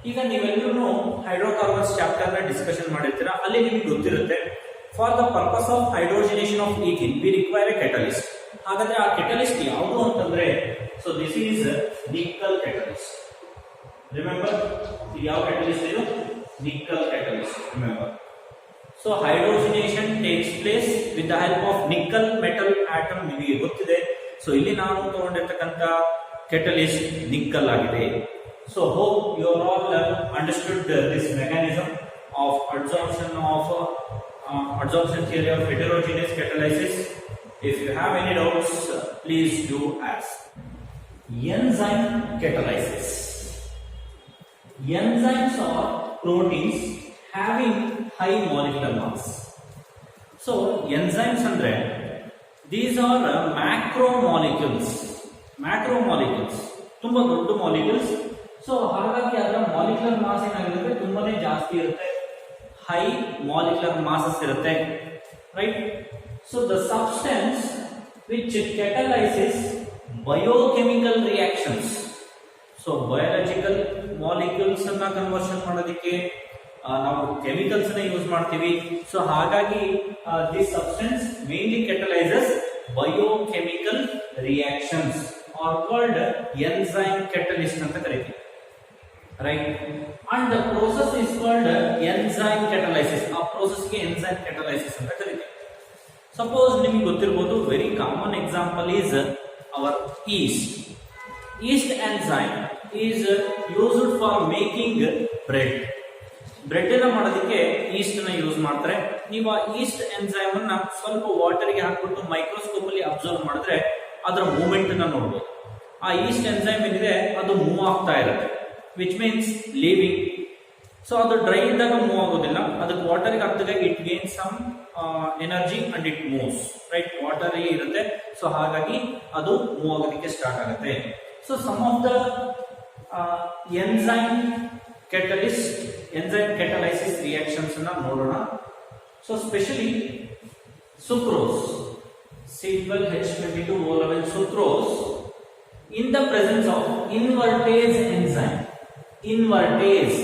ಈಗ ನೀವೆಲ್ಲರೂ ಹೈಡ್ರೋಕಾರ್ಬನ್ಸ್ ಚಾಪ್ಟರ್ ನ ಡಿಸ್ಕಷನ್ ಮಾಡಿರ್ತೀರಾ, ಅಲ್ಲಿ ನಿಮಗೆ ಗೊತ್ತಿರುತ್ತೆ, for the purpose of hydrogenation of ethene we require a catalyst. ಹಾಗಾದ್ರೆ ಆ ಕೆಟಲಿಸ್ಟ್ ಯಾವುದು ಅಂತಂದ್ರೆ, so this is nickel catalyst. Remember, ಯಾವ ಕೆಟಲಿಸ್ಟ್ ಇದು, nickel catalyst. Remember, so hydrogenation takes place with the help of nickel metal atom. ನಿಮಗೆ ಗೊತ್ತಿದೆ. So ಇಲ್ಲಿ ನಾವು ತಗೊಂಡಿರ್ತಕ್ಕಂಥ ಕೆಟಲಿಸ್ಟ್ ನಿಕ್ಕಲ್ ಆಗಿದೆ. So hope you are all understood this mechanism of adsorption theory of heterogeneous catalysis. If you have any doubts, please do ask. Enzyme catalysis. Enzymes are proteins having high molecular mass. So enzymes andre these are macromolecules. ತುಂಬಾ ದೊಡ್ಡ molecules. So ಹಾಗಾಗಿ ಅದರ molecular mass ಏನಾಗಿರುತ್ತೆ, ತುಂಬಾನೇ ಜಾಸ್ತಿ ಇರುತ್ತೆ, high molecular masses ಇರುತ್ತೆ. Right? So the substance which catalyzes biochemical reactions. So biological molecules ಅನ್ನ ಕನ್ವರ್ಷನ್ ಮಾಡೋದಕ್ಕೆ ನಾವು ಕೆಮಿಕಲ್ಸ್ ನ ಯೂಸ್ ಮಾಡ್ತೀವಿ. ಸೊ ಹಾಗಾಗಿ this substance mainly catalyzes biochemical reactions are called enzyme catalyst anta kareeತೀವಿ, right? And the process is called enzyme catalysis. ಆ process ಗೆ enzyme catalysis ಅಂತ ಕರೀತೀವಿ. Suppose ನಿಮಗೆ ಗೊತ್ತಿರಬಹುದು, very common example is our yeast. Yeast enzyme is used for making bread. Bread ಅನ್ನ ಮಾಡೋದಕ್ಕೆ East ನ use ಮಾಡ್ತಾರೆ. ನೀವು ಆ ಈಸ್ಟ್ ಎನ್ಸೈಮ್ ಅನ್ನ ಸ್ವಲ್ಪ ವಾಟರ್ ಗೆ ಹಾಕ್ಬಿಟ್ಟು ಮೈಕ್ರೋಸ್ಕೋಪ್ ಅಲ್ಲಿ ಅಬ್ಸರ್ವ್ ಮಾಡಿದ್ರೆ ಅದರ ಮೂವ್ಮೆಂಟ್ ಅನ್ನ ನೋಡಬಹುದು. ಆ ಈಸ್ಟ್ ಎನ್ಸೈಮ್ ಏನಿದೆ ಅದು ಮೂವ್ ಆಗ್ತಾ ಇರುತ್ತೆ, ವಿಚ್ ಮೀನ್ಸ್ ಲಿವಿಂಗ್. ಸೊ ಅದು ಡ್ರೈ ಇದ್ದಾಗ ಮೂವ್ ಆಗೋದಿಲ್ಲ, ಅದಕ್ಕೆ ವಾಟರ್ ಗೆ ಹಾಕಿದಾಗ it gain some energy and it moves, right? Water ಇರುತ್ತೆ, ಸೊ ಹಾಗಾಗಿ ಅದು ಮೂವ್ ಆಗೋದಕ್ಕೆ ಸ್ಟಾರ್ಟ್ ಆಗುತ್ತೆ. So some of the enzyme catalysis reactions na nodona. So specially sucrose, C12H22O11 sucrose in the presence of invertase enzyme, invertase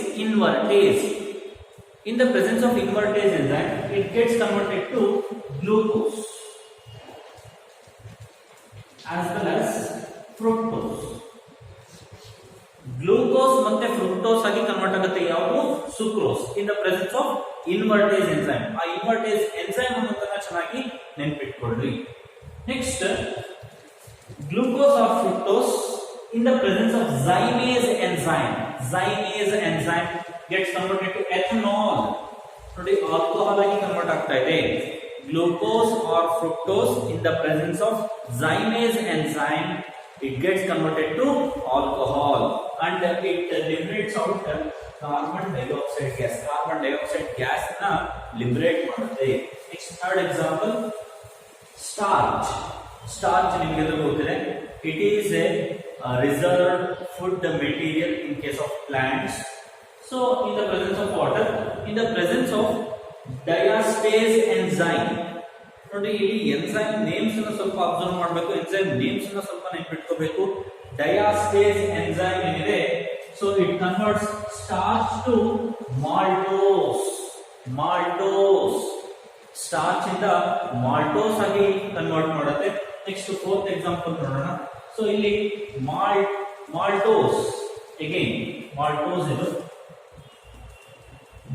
in the presence of invertase enzyme, it gets converted to glucose as well as fructose. Glucose ಮತ್ತೆ fructose ಆಗಿ convert ಆಗುತ್ತೆ ಯಾವುದು? Sucrose in the presence of invertase enzyme. ಆ invertase enzyme ಅನ್ನೋದನ್ನ ಚೆನ್ನಾಗಿ ನೆನಪಿಟ್ಕೊಳ್ಳಿ. Next, glucose or fructose in the presence of zymase enzyme. Zymase enzyme gets converted to ethanol. ನೋಡಿ, alcohol ಆಗಿ ಕನ್ವರ್ಟ್ ಆಗ್ತಾ ಇದೆ. Glucose or fructose in the presence of zymase enzyme, it gets converted to alcohol and it liberates out carbon dioxide gas. Carbon dioxide gas na liberate ಮಾಡುತ್ತೆ. Next, third example, starch. Starch ನಿಮಗೆ ಗೊತ್ತಿದೆ, it is a reserved food material in case of plants. So in the presence of water, in the presence of diastase enzyme. ನೋಡಿ, ಇಲ್ಲಿ enzyme names ಅನ್ನು ಸ್ವಲ್ಪ observe ಮಾಡಬೇಕು, enzyme names ಅನ್ನು ಸ್ವಲ್ಪ ನೆನಪಿಟ್ಕೋಬೇಕು. ಡಯಾಸ್ಟೇಸ್ ಎನ್ಸೈಮ್ ಏನಿದೆ, so it converts starch to maltose. Starch ಇಂದ ಮಾಲ್ಟೋಸ್ ಆಗಿ ಕನ್ವರ್ಟ್ ಮಾಡುತ್ತೆ. ನೆಕ್ಸ್ಟ್ ಫೋರ್ತ್ ಎಕ್ಸಾಂಪಲ್ ನೋಡೋಣ. ಸೊ ಇಲ್ಲಿ ಮಾಲ್ಟೋಸ್ ಅಗೇನ್ ಮಾಲ್ಟೋಸ್ ಇದು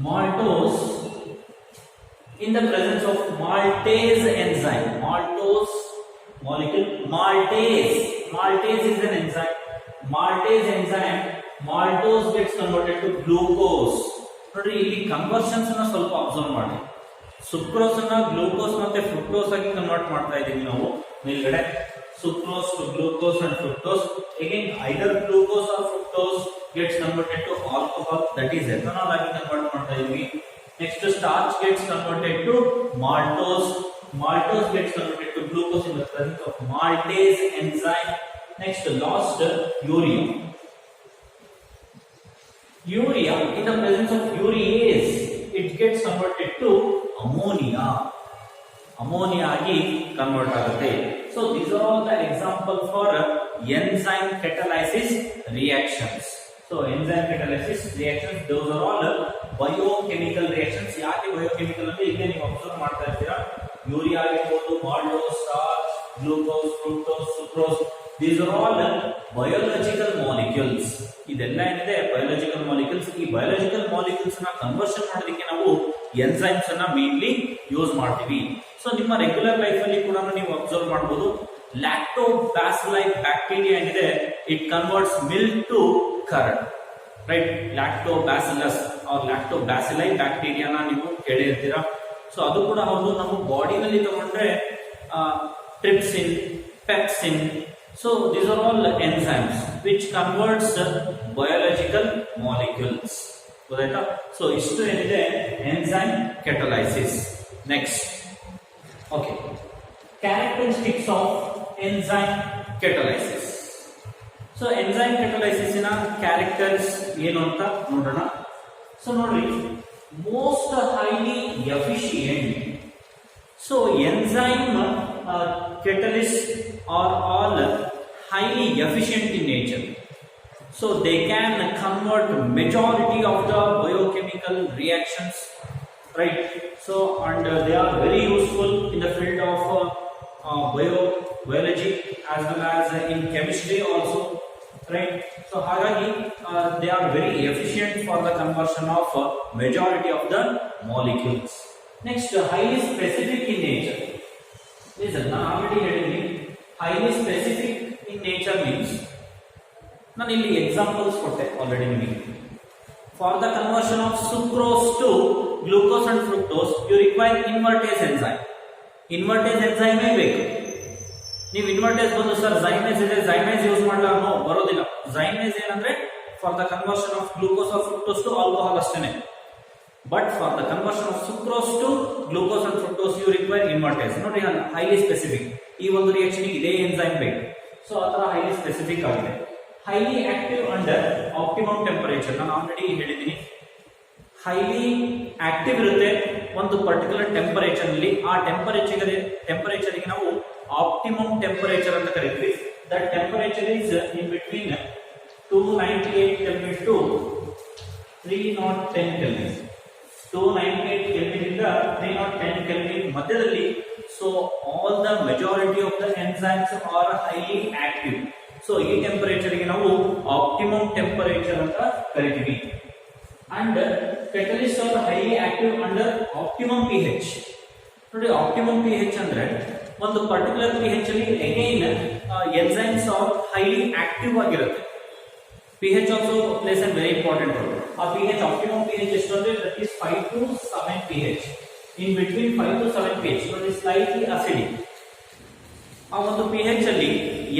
maltose in the presence of maltase enzyme. Maltose molecule, maltase is an enzyme. Maltose gets converted to glucose. ನೋಡಿ, ಇಲ್ಲಿ conversions ಅನ್ನ ಸ್ವಲ್ಪ ಅಬ್ಸರ್ವ್ ಮಾಡಿ. ಸುಕ್ರೋಸ್ ಅನ್ನ ಗ್ಲೂಕೋಸ್ ಮತ್ತೆ ಫ್ರಕ್ಟೋಸ್ ಆಗಿ ಕನ್ವರ್ಟ್ ಮಾಡ್ತಾ ಇದೀವಿ ನಾವು. ಮೇಲ್ಗಡೆ sucrose to glucose and fructose. Again, either glucose or fructose gets converted to alcohol, that is ethanol ಆಗಿ ಕನ್ವರ್ಟ್ ಮಾಡ್ತಾ ಇದೀವಿ. Next, starch gets converted to maltose. Maltose gets converted to glucose in the presence of maltase enzyme. Next, last, urea. Urea in the presence of urease, it gets converted to ammonia. Ammonia agi convert ಆಗುತ್ತೆ. So these are all the example for enzyme catalysis reactions. So enzyme catalysis reactions, those are all biochemical reactions. ಯಾಕೆ biochemical ಅಂದ್ರೆ ಈಗ ನೀವು observe ಮಾಡ್ತಾ ಇದ್ದೀರಾ, urea ಆಗಿರ್ಬೋದು, maltose, starch, glucose, fructose, sucrose, these are all biological molecules. ಇದೆಲ್ಲ ಏನಿದೆ biological molecules. ಈ ಬಯೋಲಾಜಿಕಲ್ ಮಾಲಿಕ್ಯೂಲ್ಸ್ ನ ಕನ್ವರ್ಷನ್ ಮಾಡೋದಕ್ಕೆ ನಾವು ಎನ್ಸೈಮ್ಸ್ ಅನ್ನ ಮೇನ್ಲಿ ಯೂಸ್ ಮಾಡ್ತೀವಿ. ಸೊ ನಿಮ್ಮ ರೆಗ್ಯುಲರ್ ಲೈಫ್ ಅಲ್ಲಿ ಕೂಡ ನೀವು ಅಬ್ಸರ್ವ್ ಮಾಡಬಹುದು, ಲ್ಯಾಕ್ಟೋಬ್ಯಾಸಿಲೈ ಬ್ಯಾಕ್ಟೀರಿಯಾ ಏನಿದೆ, it converts milk to curd, right? Lactobacillus or lactobacilli ಬ್ಯಾಕ್ಟೀರಿಯಾನ ನೀವು ಕೇಳಿರ್ತೀರಾ. ಸೊ ಅದು ಕೂಡ ಹೌದು. ನಮ್ಮ ಬಾಡಿನಲ್ಲಿ ತಗೊಂಡ್ರೆ trypsin, pepsin, so these are all enzymes which converts biological molecules. ಗೊತ್ತಾಯ್ತಾ? ಸೊ ಇಷ್ಟು ಏನಿದೆ enzyme catalysis. Next, okay, characteristics of enzyme catalysis. So enzyme catalysis ನ ಕ್ಯಾರೆಕ್ಟರ್ಸ್ ಏನು ಅಂತ ನೋಡೋಣ. ಸೊ ನೋಡ್ರಿ, most highly efficient. So enzyme catalysts are all highly efficient in nature. So they can convert majority of the biochemical reactions, right? So and they are very useful in the field of biology as well as in chemistry also, right? So ಹಾಗಾಗಿ they are very efficient for the conversion of majority of the molecules. Next, highly specific in nature. Listen, ನಾನು already ಹೇಳಿದ್ದೀನಿ, highly specific in nature means ನಾನು ಇಲ್ಲಿ examples ಕೊಟ್ಟೆ already ನಿಮಗೆ. For the conversion of sucrose to glucose and fructose, you require invertase enzyme. Invertase enzyme ಬೇಕು. ನೀವು ಇನ್ವರ್ಟೇಸ್ ಬಂದು sir ಝೈಮೇಸ್ ಇದೆ, ಝೈಮೇಸ್ ಯೂಸ್ ಮಾಡಲ್ಲ, ನೋ, ಬರೋದಿಲ್ಲ. ಝೈಮೇಸ್ ಏನಂದ್ರೆ for the conversion of glucose or fructose to alcohol ಅಷ್ಟೇನೆ. But for the conversion of sucrose to glucose and fructose you require invertase. ನೋಡಿ, highly specific. ಈ ಒಂದು ರಿಯಾಕ್ಷನ್ ಇದೇ ಎನ್ಸೈಮ್ ಬೇಕು. ಸೊ ಆ ತರ ಹೈಲಿ ಸ್ಪೆಸಿಫಿಕ್ ಆಗಿದೆ. Highly active under optimum temperature. ನಾನು ಆಲ್ರೆಡಿ ಹೇಳಿದ್ದೀನಿ, ಹೈಲಿ ಆಕ್ಟಿವ್ ಇರುತ್ತೆ ಒಂದು ಪರ್ಟಿಕ್ಯುಲರ್ ಟೆಂಪರೇಚರ್ ಅಲ್ಲಿ. ಆ ಟೆಂಪರೇಚರ್ಗೆ ನಾವು ಆಪ್ಟಿಮಮ್ ಟೆಂಪರೇಚರ್ ಅಂತ ಕರೀತೀವಿ. That temperature is in between 298 kelvin to 310 kelvin. 298 kelvin ಇಂದ 310 ಕೆಲ್ವಿನ್ ಮಧ್ಯದಲ್ಲಿ. So all the majority of the enzymes are highly active. So ಈ ಟೆಂಪರೇಚರ್ಗೆ ನಾವು ಆಪ್ಟಿಮಮ್ ಟೆಂಪರೇಚರ್ ಅಂತ ಕರಿತೀವಿ. And catalyst are highly active under optimum pH. ನೋಡಿ, optimum pH ಅಂದ್ರೆ ಒಂದು ಪರ್ಟಿಕ್ಯುಲರ್ pH ಅಲ್ಲಿ again enzymes are highly active ಆಗಿರುತ್ತೆ. pH also plays a very important role. ಆ pH ಆಪ್ಟಿಮಮ್ pH ಎಷ್ಟು ಅಂದ್ರೆ that is 5 to 7 pH. In between 5 to 7 pH ನೋಡಿ, slightly acidic. ಆ ಒಂದು pH ಅಲ್ಲಿ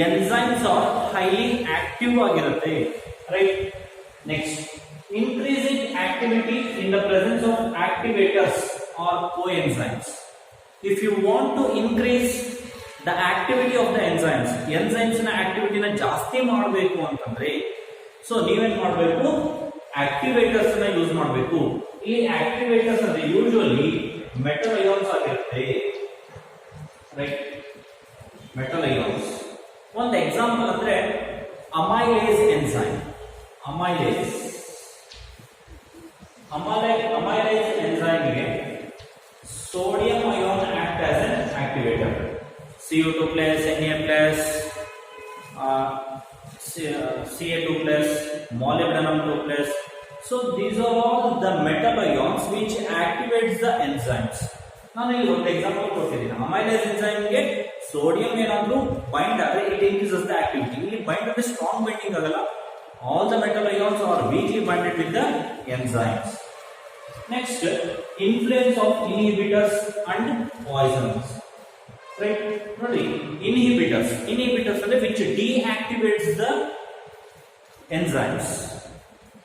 ಎನ್ಸೈಮ್ಸ್ ಆರ್ ಹೈಲಿ ಆಕ್ಟಿವ್ ಆಗಿರುತ್ತೆ, right? Next, increasing activity in the presence of activators or coenzymes. If you want to increase the activity of the enzymes ನ activity ನ ಜಾಸ್ತಿ ಮಾಡಬೇಕು ಅಂತಂದ್ರೆ, ಸೊ ನೀವೇನ್ ಮಾಡಬೇಕು, ಆಕ್ಟಿವೇಟರ್ಸ್ ನ ಯೂಸ್ ಮಾಡಬೇಕು. ಈ ಆಕ್ಟಿವೇಟರ್ಸ್ ಅಂದ್ರೆ ಯೂಶುವಲಿ ಮೆಟಲ್ ಅಯಾನ್ಸ್ ಆಗಿರುತ್ತೆ, ರೈಟ್? Metal ions. ಒಂದು ಎಕ್ಸಾಂಪಲ್ ಅಂದ್ರೆ ಅಮೈಲೇಸ್ ಎನ್ಸೈಮ್. ಅಮೈಲೇಸ್ enzyme ಗೆ sodium ion act as an activator. CO2 plus, Na plus, Ca2 plus, molybdenum 2 plus. So these are all the metal ions which activates the enzymes. ನಾನು ಇಲ್ಲಿ ಒಂದು example ಕೊಡ್ತಿದ್ದೀನಿ. Amylase enzyme ಗೆ sodium ಏನಾದ್ರೂ bind ಆದ್ರೆ it increases the activity. ಇಲ್ಲಿ bind ಅಂದ್ರೆ strong binding ಆಗಲ್ಲ. All the metal ions are weakly bonded with the enzymes. Next, influence of inhibitors and poisons. Right? Nodi, inhibitors are which deactivates the enzymes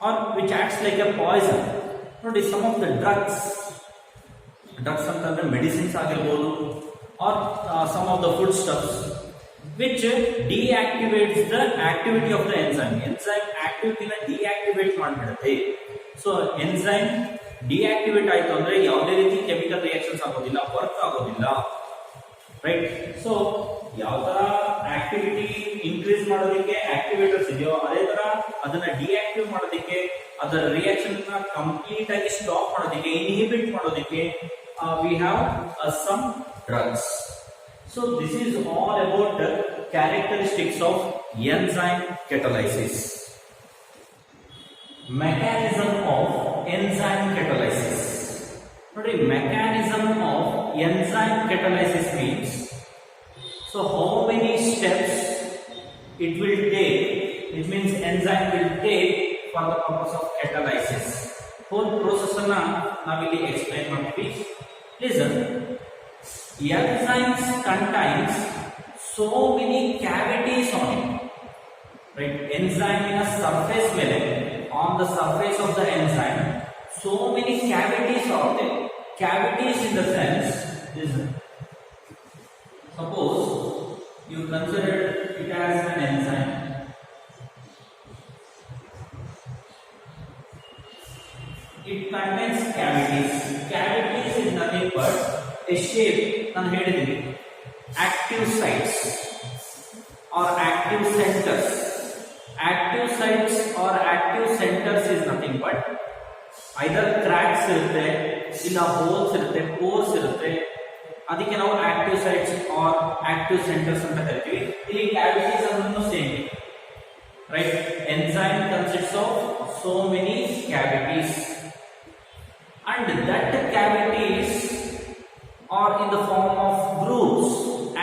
or which acts like a poison. Nodi, some of the drugs antandre medicines agirbodu or some of the foodstuffs which deactivates the activity of the enzyme. Enzyme activity na deactivate ಮಾಡಿಬಿಡುತ್ತೆ. So enzyme deactivate ಆಯ್ತು ಅಂದ್ರೆ ಯಾವುದೇ ರೀತಿ chemical reactions ಆಗೋದಿಲ್ಲ, work ಆಗೋದಿಲ್ಲ, right? So ಯಾವ ತರ activity increase ಮಾಡೋದಕ್ಕೆ ಆಕ್ಟಿವೇಟರ್ಸ್ ಇದೆಯೋ, ಅದೇ ತರ ಅದನ್ನ ಡಿಆಕ್ಟಿವ್ ಮಾಡೋದಕ್ಕೆ, ಅದರ ರಿಯಾಕ್ಷನ್ ನ ಕಂಪ್ಲೀಟ್ ಆಗಿ ಸ್ಟಾಪ್ ಮಾಡೋದಕ್ಕೆ, ಇನ್ಹಿಬಿಟ್ ಮಾಡೋದಕ್ಕೆ we have some drugs. So this is all about the characteristics of enzyme catalysis. Mechanism of enzyme catalysis. Nodi, mechanism of enzyme catalysis means, so how many steps it will take, it means enzyme will take for the purpose of catalysis. Whole process na navilli explain ಮಾಡ್ತೀವಿ. Listen, enzymes contains so many cavities on it, right? Enzyme in a surface mele, on the surface of the enzyme, so many cavities are there. Cavities in the sense, listen, suppose you consider it as an enzyme. It contains cavities. Cavities is nothing but a shape. ನಾನು ಹೇಳಿದ್ದೀನಿ, active sites or active centers. Active sites or active centers is nothing but either cracks ಇರುತ್ತೆ, ಇಲ್ಲ holes ಇರುತ್ತೆ, pores ಇರುತ್ತೆ, ಅದಕ್ಕೆ ನಾವು active sites or active centres ಅಂತ ಕರಿತೀವಿ. ಇಲ್ಲಿ ಕ್ಯಾವಿಟೀಸ್ ಅನ್ನೋದು same, right. Enzyme consists of so many cavities and that cavities are in the form of groups,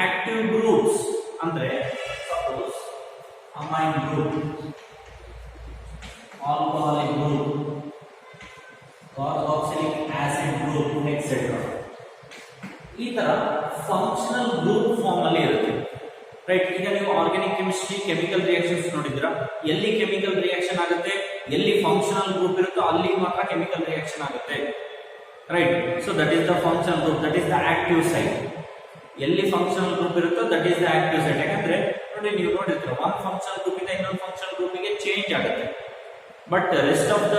active groups. Andre suppose amine group, alcoholic group, carboxylic acid group, etc. ಈ ತರ functional group form ಅಲ್ಲಿ ಇರುತ್ತೆ, right. ಈಗ ನೀವು organic chemistry chemical reactions ನೋಡಿದ್ರ, ಎಲ್ಲಿ chemical reaction ಆಗುತ್ತೆ, ಎಲ್ಲಿ ಫಂಕ್ಷನಲ್ ಗ್ರೂಪ್ ಇರುತ್ತೋ ಅಲ್ಲಿ ಮಾತ್ರ ಕೆಮಿಕಲ್ ರಿಯಾಕ್ಷನ್ ಆಗುತ್ತೆ, right. So that is the functional group, that is the active site. ಎಲ್ಲಿ ಫಂಕ್ಷನಲ್ ಗ್ರೂಪ್ ಇರುತ್ತೋ that is the active site. ಯಾಕಂದ್ರೆ ನೋಡಿ, ನೀವು ನೋಡಿದ್ರೆ ಒಂದು ಫಂಕ್ಷನಲ್ ಗ್ರೂಪ್ ಇಂದ ಇನ್ನೊಂದು ಫಂಕ್ಷನಲ್ ಗ್ರೂಪಿಗೆ ಚೇಂಜ್ ಆಗುತ್ತೆ, but rest of the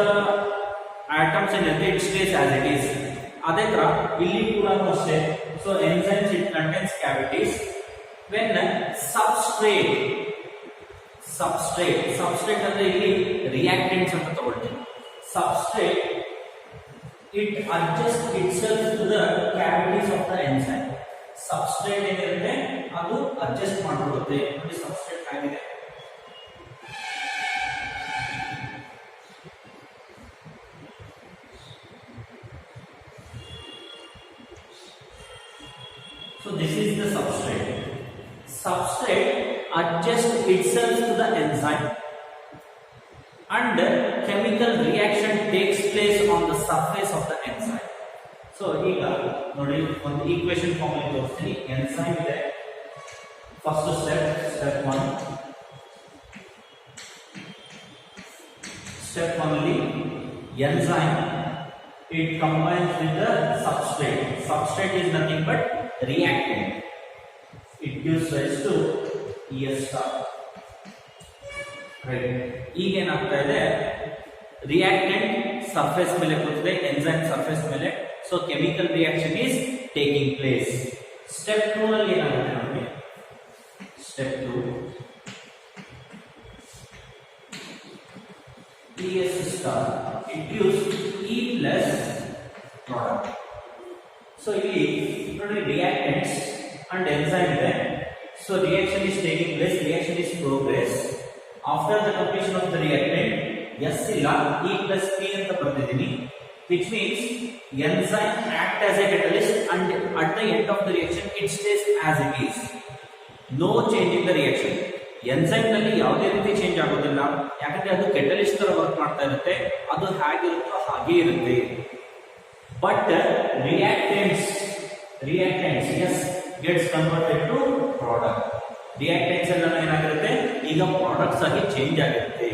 atoms ಏನಿರುತ್ತೆ it stays as it is. ಅದೇ ತರ ಇಲ್ಲಿ ಕೂಡ ಅಷ್ಟೇ. So enzymes it contains cavities. when substrate ಅಂದ್ರೆ ಇಲ್ಲಿ ರಿಯಾಕ್ಟೆಂಟ್ಸ್ ಅಂತ ತಗೊಳ್ತೀವಿ. substrate it adjusts itself to the cavities of the enzyme. substrate ಏನಿರುತ್ತೆ ಅದು ಅಡ್ಜಸ್ಟ್ ಮಾಡಿಕೊಳ್ಳುತ್ತೆ. ನೋಡಿ substrate ಆಗಿದೆ, so this is the substrate. Substrate adjusts itself to the enzyme and chemical reaction takes place on the surface of the enzyme. So ಈಗ ನೋಡಿ ಒಂದು equation form ಅಲ್ಲಿ ತೋರಿಸ್ತೀನಿ. Enzyme ಇದೆ, ಫಸ್ಟ್ ಸ್ಟೆಪ್ 1. ಸ್ಟೆಪ್ 1 ಅಲ್ಲಿ enzyme it combines with the substrate. Substrate is nothing but reactant. It gives rise to ES star. Right. ಈಗ ಏನಾಗ್ತಾ ಇದೆ, ರಿಯಾಕ್ಟೆಂಟ್ ಸರ್ಫೇಸ್ ಮೇಲೆ ಕೂತಿದೆ, ಎಂಜೈಮ್ ಸರ್ಫೇಸ್ ಮೇಲೆ. So chemical reaction is taking place. Step 2 ಅಲ್ಲಿ ಏನಾಗುತ್ತೆ ನೋಡಿ, step 2 ES star it gives E plus product. So ಇಲ್ಲಿ ನೋಡಿ ರಿಯಾಕ್ಟೆಂಟ್ಸ್ and enzyme ಇದೆ. So reaction is taking place, reaction is progress. After the completion of the reactant, S ಇಲ್ಲ E plus P ಅಂತ ಬರ್ತಿದ್ದೀನಿ, which means enzyme act as a catalyst and at the end of the reaction it stays as it is. No change in the reaction. Enzyme ನಲ್ಲಿ ಯಾವುದೇ ರೀತಿ change ಆಗೋದಿಲ್ಲ, ಯಾಕಂದ್ರೆ ಅದು catalyst ತರ work ಮಾಡ್ತಾ ಇರುತ್ತೆ, ಅದು ಹೇಗಿರುತ್ತೋ ಹಾಗೆ ಇರುತ್ತೆ. But reactants yes gets converted to product. Reactants ಎಲ್ಲ ಏನಾಗಿರುತ್ತೆ, ಈಗ ಪ್ರಾಡಕ್ಟ್ಸ್ ಆಗಿ ಚೇಂಜ್ ಆಗಿರುತ್ತೆ.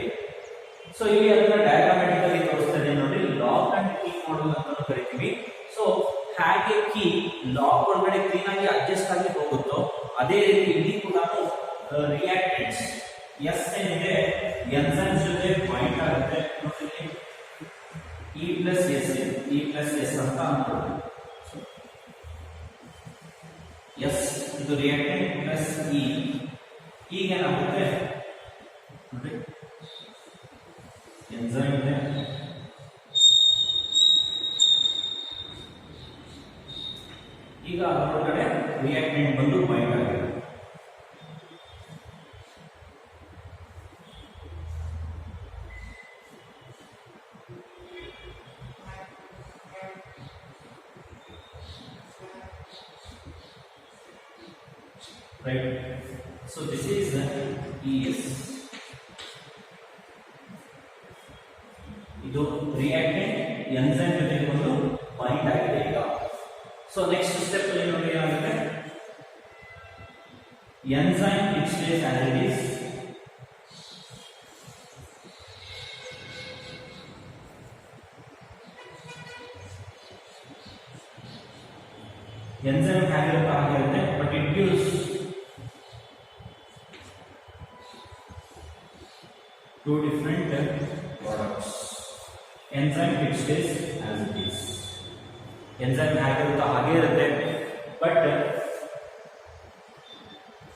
ಸೊ ಇಲ್ಲಿ ಅದನ್ನ ಡಯಾಗ್ರಾಮ್ಯಾಟಿಕಲಿ ತೋರಿಸ್ತಾ ಇದೆ ನೋಡಿ. ಲಾಗ್ ಅಂಡ್ ಕೀ ಮಾಡಲ್ ಅಂತ ಕರಿತೀವಿ. ಸೊ ಹಾಗೆ ಕೀ ಲಾಗ್ ಒಳಗಡೆ ಕ್ಲೀನ್ ಆಗಿ ಅಡ್ಜಸ್ಟ್ ಆಗಿ ಹೋಗುತ್ತೋ ಅದೇ ರೀತಿ ಇಲ್ಲಿ ಕೂಡ ರಿಯಾಕ್ಟೆಂಟ್ಸ್ ಎಸ್ ಏನಿದೆ ಎಂಜೈಮ್ಸ್ ಜೊತೆ ಪಾಯಿಂಟ್ ಆಗುತ್ತೆ ನೋಡಿ. E plus S ಅಂತ ಅನ್ಕೊಳ್ಳಿ. ಎಸ್ ಇದು ರಿಯಾಕ್ಟೆಂಟ್ ಪ್ಲಸ್ ಇ. ಈಗ ಏನಾಗುತ್ತೆ ನೋಡಿ, ಎಂಜೈಮ್ ಇದೆ, ಈಗ ಅದರೊಳಗಡೆ ರಿಯಾಕ್ಟೆಂಟ್ ಬಂದು ಬೈಂಡ್ ಆಗಿದೆ. Right. So this is ES. ಇದು ರಿಯಾಕ್ಟೆಂಟ್ ಎಂಜೈಮ್ ಜೊತೆಗೆ ಬಂದು ಬೈಂಡ್ ಆಗಿದೆ ಈಗ. ಸೊ ನೆಕ್ಸ್ಟ್ ಸ್ಟೆಪ್ ಅಲ್ಲಿ ನೋಡಿ ಏನಾಗುತ್ತೆ, enzyme it stays as it is. Enzyme ಹೇಗಿರುತ್ತೆ ಹಾಗಿರುತ್ತೆ, but it gives two different products. Enzyme it stays as it is. Enzyme ಹೇಗಿರುತ್ತೋ ಹಾಗೆ ಇರುತ್ತೆ, ಬಟ್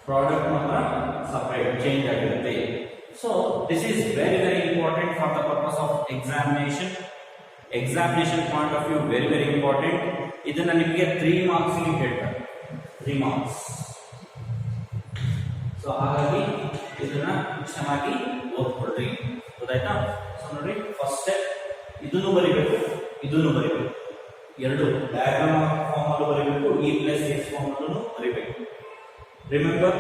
ಪ್ರಾಡಕ್ಟ್ ಮಾತ್ರ ಸಪರೇಟ್ ಚೇಂಜ್ ಆಗಿರುತ್ತೆ. So this is very important for the purpose of examination. Examination point of view very important. ಇದನ್ನ ನಿಮಗೆ 3 marks ಹೇಳ್ತಾರೆ, 3 marks. So ಹಾಗಾಗಿ ಇದನ್ನ ಚೆನ್ನಾಗಿ ಓದ್ಕೊಳ್ರಿ, ಗೊತ್ತಾಯ್ತಾ? ಸೊ ನೋಡಿ, ಫಸ್ಟ್ ಸ್ಟೆಪ್ ಇದನ್ನು ಬರಿಬೇಕು, ಇದನ್ನು ಬರಿಬೇಕು, ಎರಡು ಡಯಾಗ್ರಾಮ್ ಫಾರ್ಮ್ ಅನ್ನು ಬರಿಬೇಕು, E+X ಫಾರ್ಮ್ ಅನ್ನು ಬರಿಬೇಕು. Remember,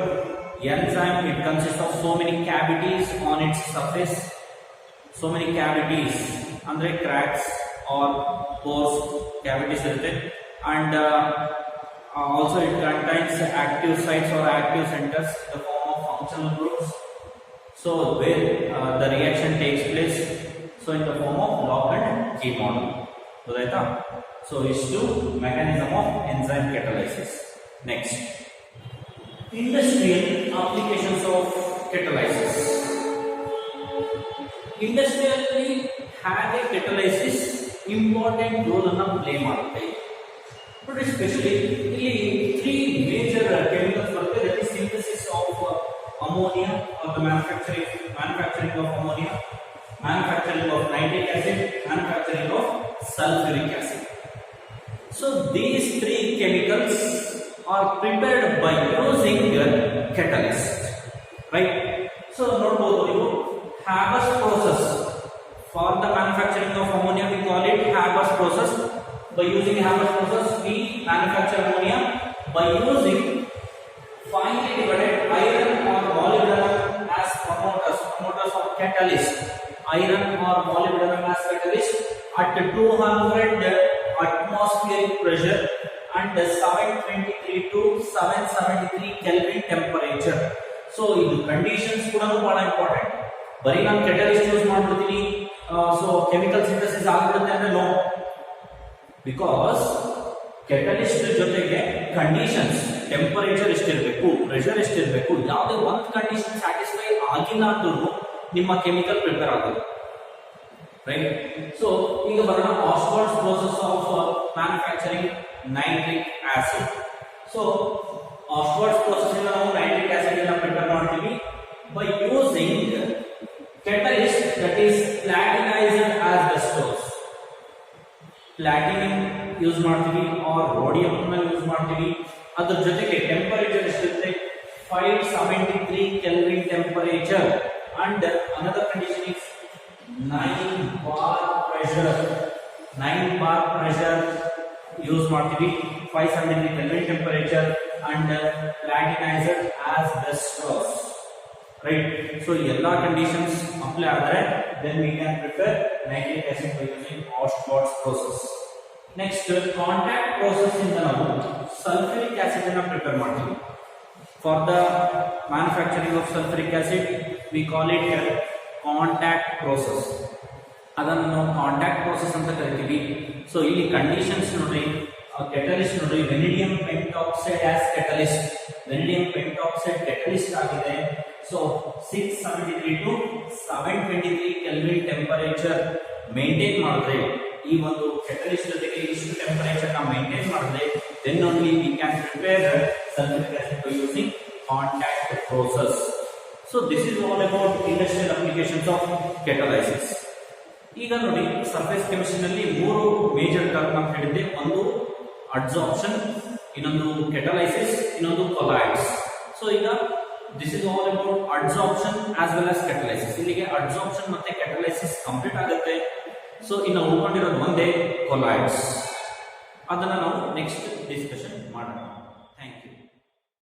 enzyme, it consists of so many cavities on its surface, so many cavities andre cracks or pores, cavities irutte, and also it contains active sites or active centers in the form of functional groups. So where the reaction takes place, so in the form of lock and key model, godaita? So is to mechanism of enzyme catalysis. Next, industrial applications of catalysis. ಇಂಡಸ್ಟ್ರಿಯಲ್ಲಿ ಹೇಗೆ ಕೆಟಲೈಸಿಸ್ important role ಅನ್ನು play ಮಾಡುತ್ತೆ but especially ಇಲ್ಲಿ 3 major chemicals ಬರುತ್ತೆ. That is synthesis of ammonia are the manufacturing of ammonia, manufacturing of nitric acid, manufacturing of sulphuric acid. So these 3 chemicals are prepared by using catalyst, right? So ನೋಡಬಹುದು ನೀವು, Haber's process for the manufacturing of ammonia, we call it Haber's process. By using Haber's process, we manufacture ammonia by using finely divided iron or molybdenum as promoters of catalyst. Iron or molybdenum as catalyst at 200 atmospheric pressure and 723 to 773 Kelvin temperature. So ಇದು conditions ಕೂಡ ಬಹಳ important. ಬರೀ ನಾನು catalyst use ಮಾಡ್ಬಿಡ್ತೀನಿ so chemical synthesis ಆಗ್ಬಿಡುತ್ತೆ ಅಂದ್ರೆ no, because catalyst ಜೊತೆಗೆ conditions, temperature ಎಷ್ಟಿರಬೇಕು, ಪ್ರೆಷರ್ ಎಷ್ಟಿರಬೇಕು, ಯಾವುದೇ ಒಂದು ಕಂಡೀಷನ್ ಸ್ಯಾಟಿಸ್ಫೈ ಆಗಿಲ್ಲ ಅಂದ್ರೂ ನಿಮ್ಮ ಕೆಮಿಕಲ್ ಪ್ರಿಪೇರ್ ಆಗೋದು, ರೈಟ್? ಸೊ ಈಗ ಬರೋಣ Ostwald's process of manufacturing nitric acid. So Ostwald's process ಇಂದ ನಾವು ನೈಟ್ರಿಕ್ ಆಸಿಡ್ ಅನ್ನು ಪ್ರಿಪೇರ್ ಮಾಡ್ತೀವಿ by using catalyst that is platinized asbestos. Platinum use ಮಾಡ್ತೀವಿ ಆರ್ ರೋಡಿಯಂ ಅನ್ನು ಯೂಸ್ ಮಾಡ್ತೀವಿ. ಅದರ ಜೊತೆಗೆ ಟೆಂಪರೇಚರ್ ಎಷ್ಟಿರುತ್ತೆ, 573 Kelvin temperature and another condition is 9 bar pressure use ಮಾಡ್ತೀವಿ, 573 Kelvin temperature and platinized asbestos, right? So ಎಲ್ಲ ಕಂಡೀಷನ್ಸ್ ಅಪ್ಲೈ ಆದರೆ then we can prepare nitric acid by using Ostwald's process. Next, contact process ಇಂದ ನಾವು sulfuric acid ಅನ್ನು prepare ಮಾಡ್ತೀವಿ. For the manufacturing of sulfuric acid we call it contact process. ಅದನ್ನು ನಾವು contact process ಅಂತ ಕರಿತೀವಿ. So ಇಲ್ಲಿ ಕಂಡೀಷನ್ಸ್ ನೋಡ್ರಿ, ಕೆಟಲಿಸ್ಟ್ ನೋಡ್ರಿ, vanadium pentoxide as catalyst, vanadium pentoxide catalyst ಆಗಿದೆ. So 673 to 723 Kelvin temperature maintain ಮಾಡಿದ್ರೆ, ಈ ಒಂದು ಕೆಟಲಿಸ್ಟ್ ಜೊತೆಗೆ ಇಷ್ಟು ಟೆಂಪರೇಚರ್ ನಾವು ಮೇಂಟೈನ್ ಮಾಡಿದ್ರೆ then only we can prepare sulfuric acid by using contact process. So this is all about industrial applications of catalysis. ಈಗ ನೋಡಿ, ಸರ್ಫೇಸ್ ಕೆಮಿಸ್ಟ್ರಿನಲ್ಲಿ 3 ಮೇಜರ್ ಟರ್ಮ್ ಅಂತ ಹೇಳಿದ್ದೆ. ಒಂದು ಅಡ್ಸಾರ್ಪ್ಷನ್, ಇನ್ನೊಂದು ಕೆಟಲೈಸಿಸ್, ಇನ್ನೊಂದು ಕೊಲಾಯ್ಡ್ಸ್. ಸೊ ಈಗ this is all about adsorption as well as catalysis. ಇಲ್ಲಿಗೆ adsorption ಮತ್ತೆ ಕೆಟಲೈಸಿಸ್ ಕಂಪ್ಲೀಟ್ ಆಗುತ್ತೆ. ಸೊ ಇನ್ನು ಉಳ್ಕೊಂಡಿರೋದು ಒಂದೇ ಕೊಲಾಯ್ಡ್ಸ್. ಅದನ್ನ ನಾವು ನೆಕ್ಸ್ಟ್ ಡಿಸ್ಕಷನ್ ಮಾಡೋಣ.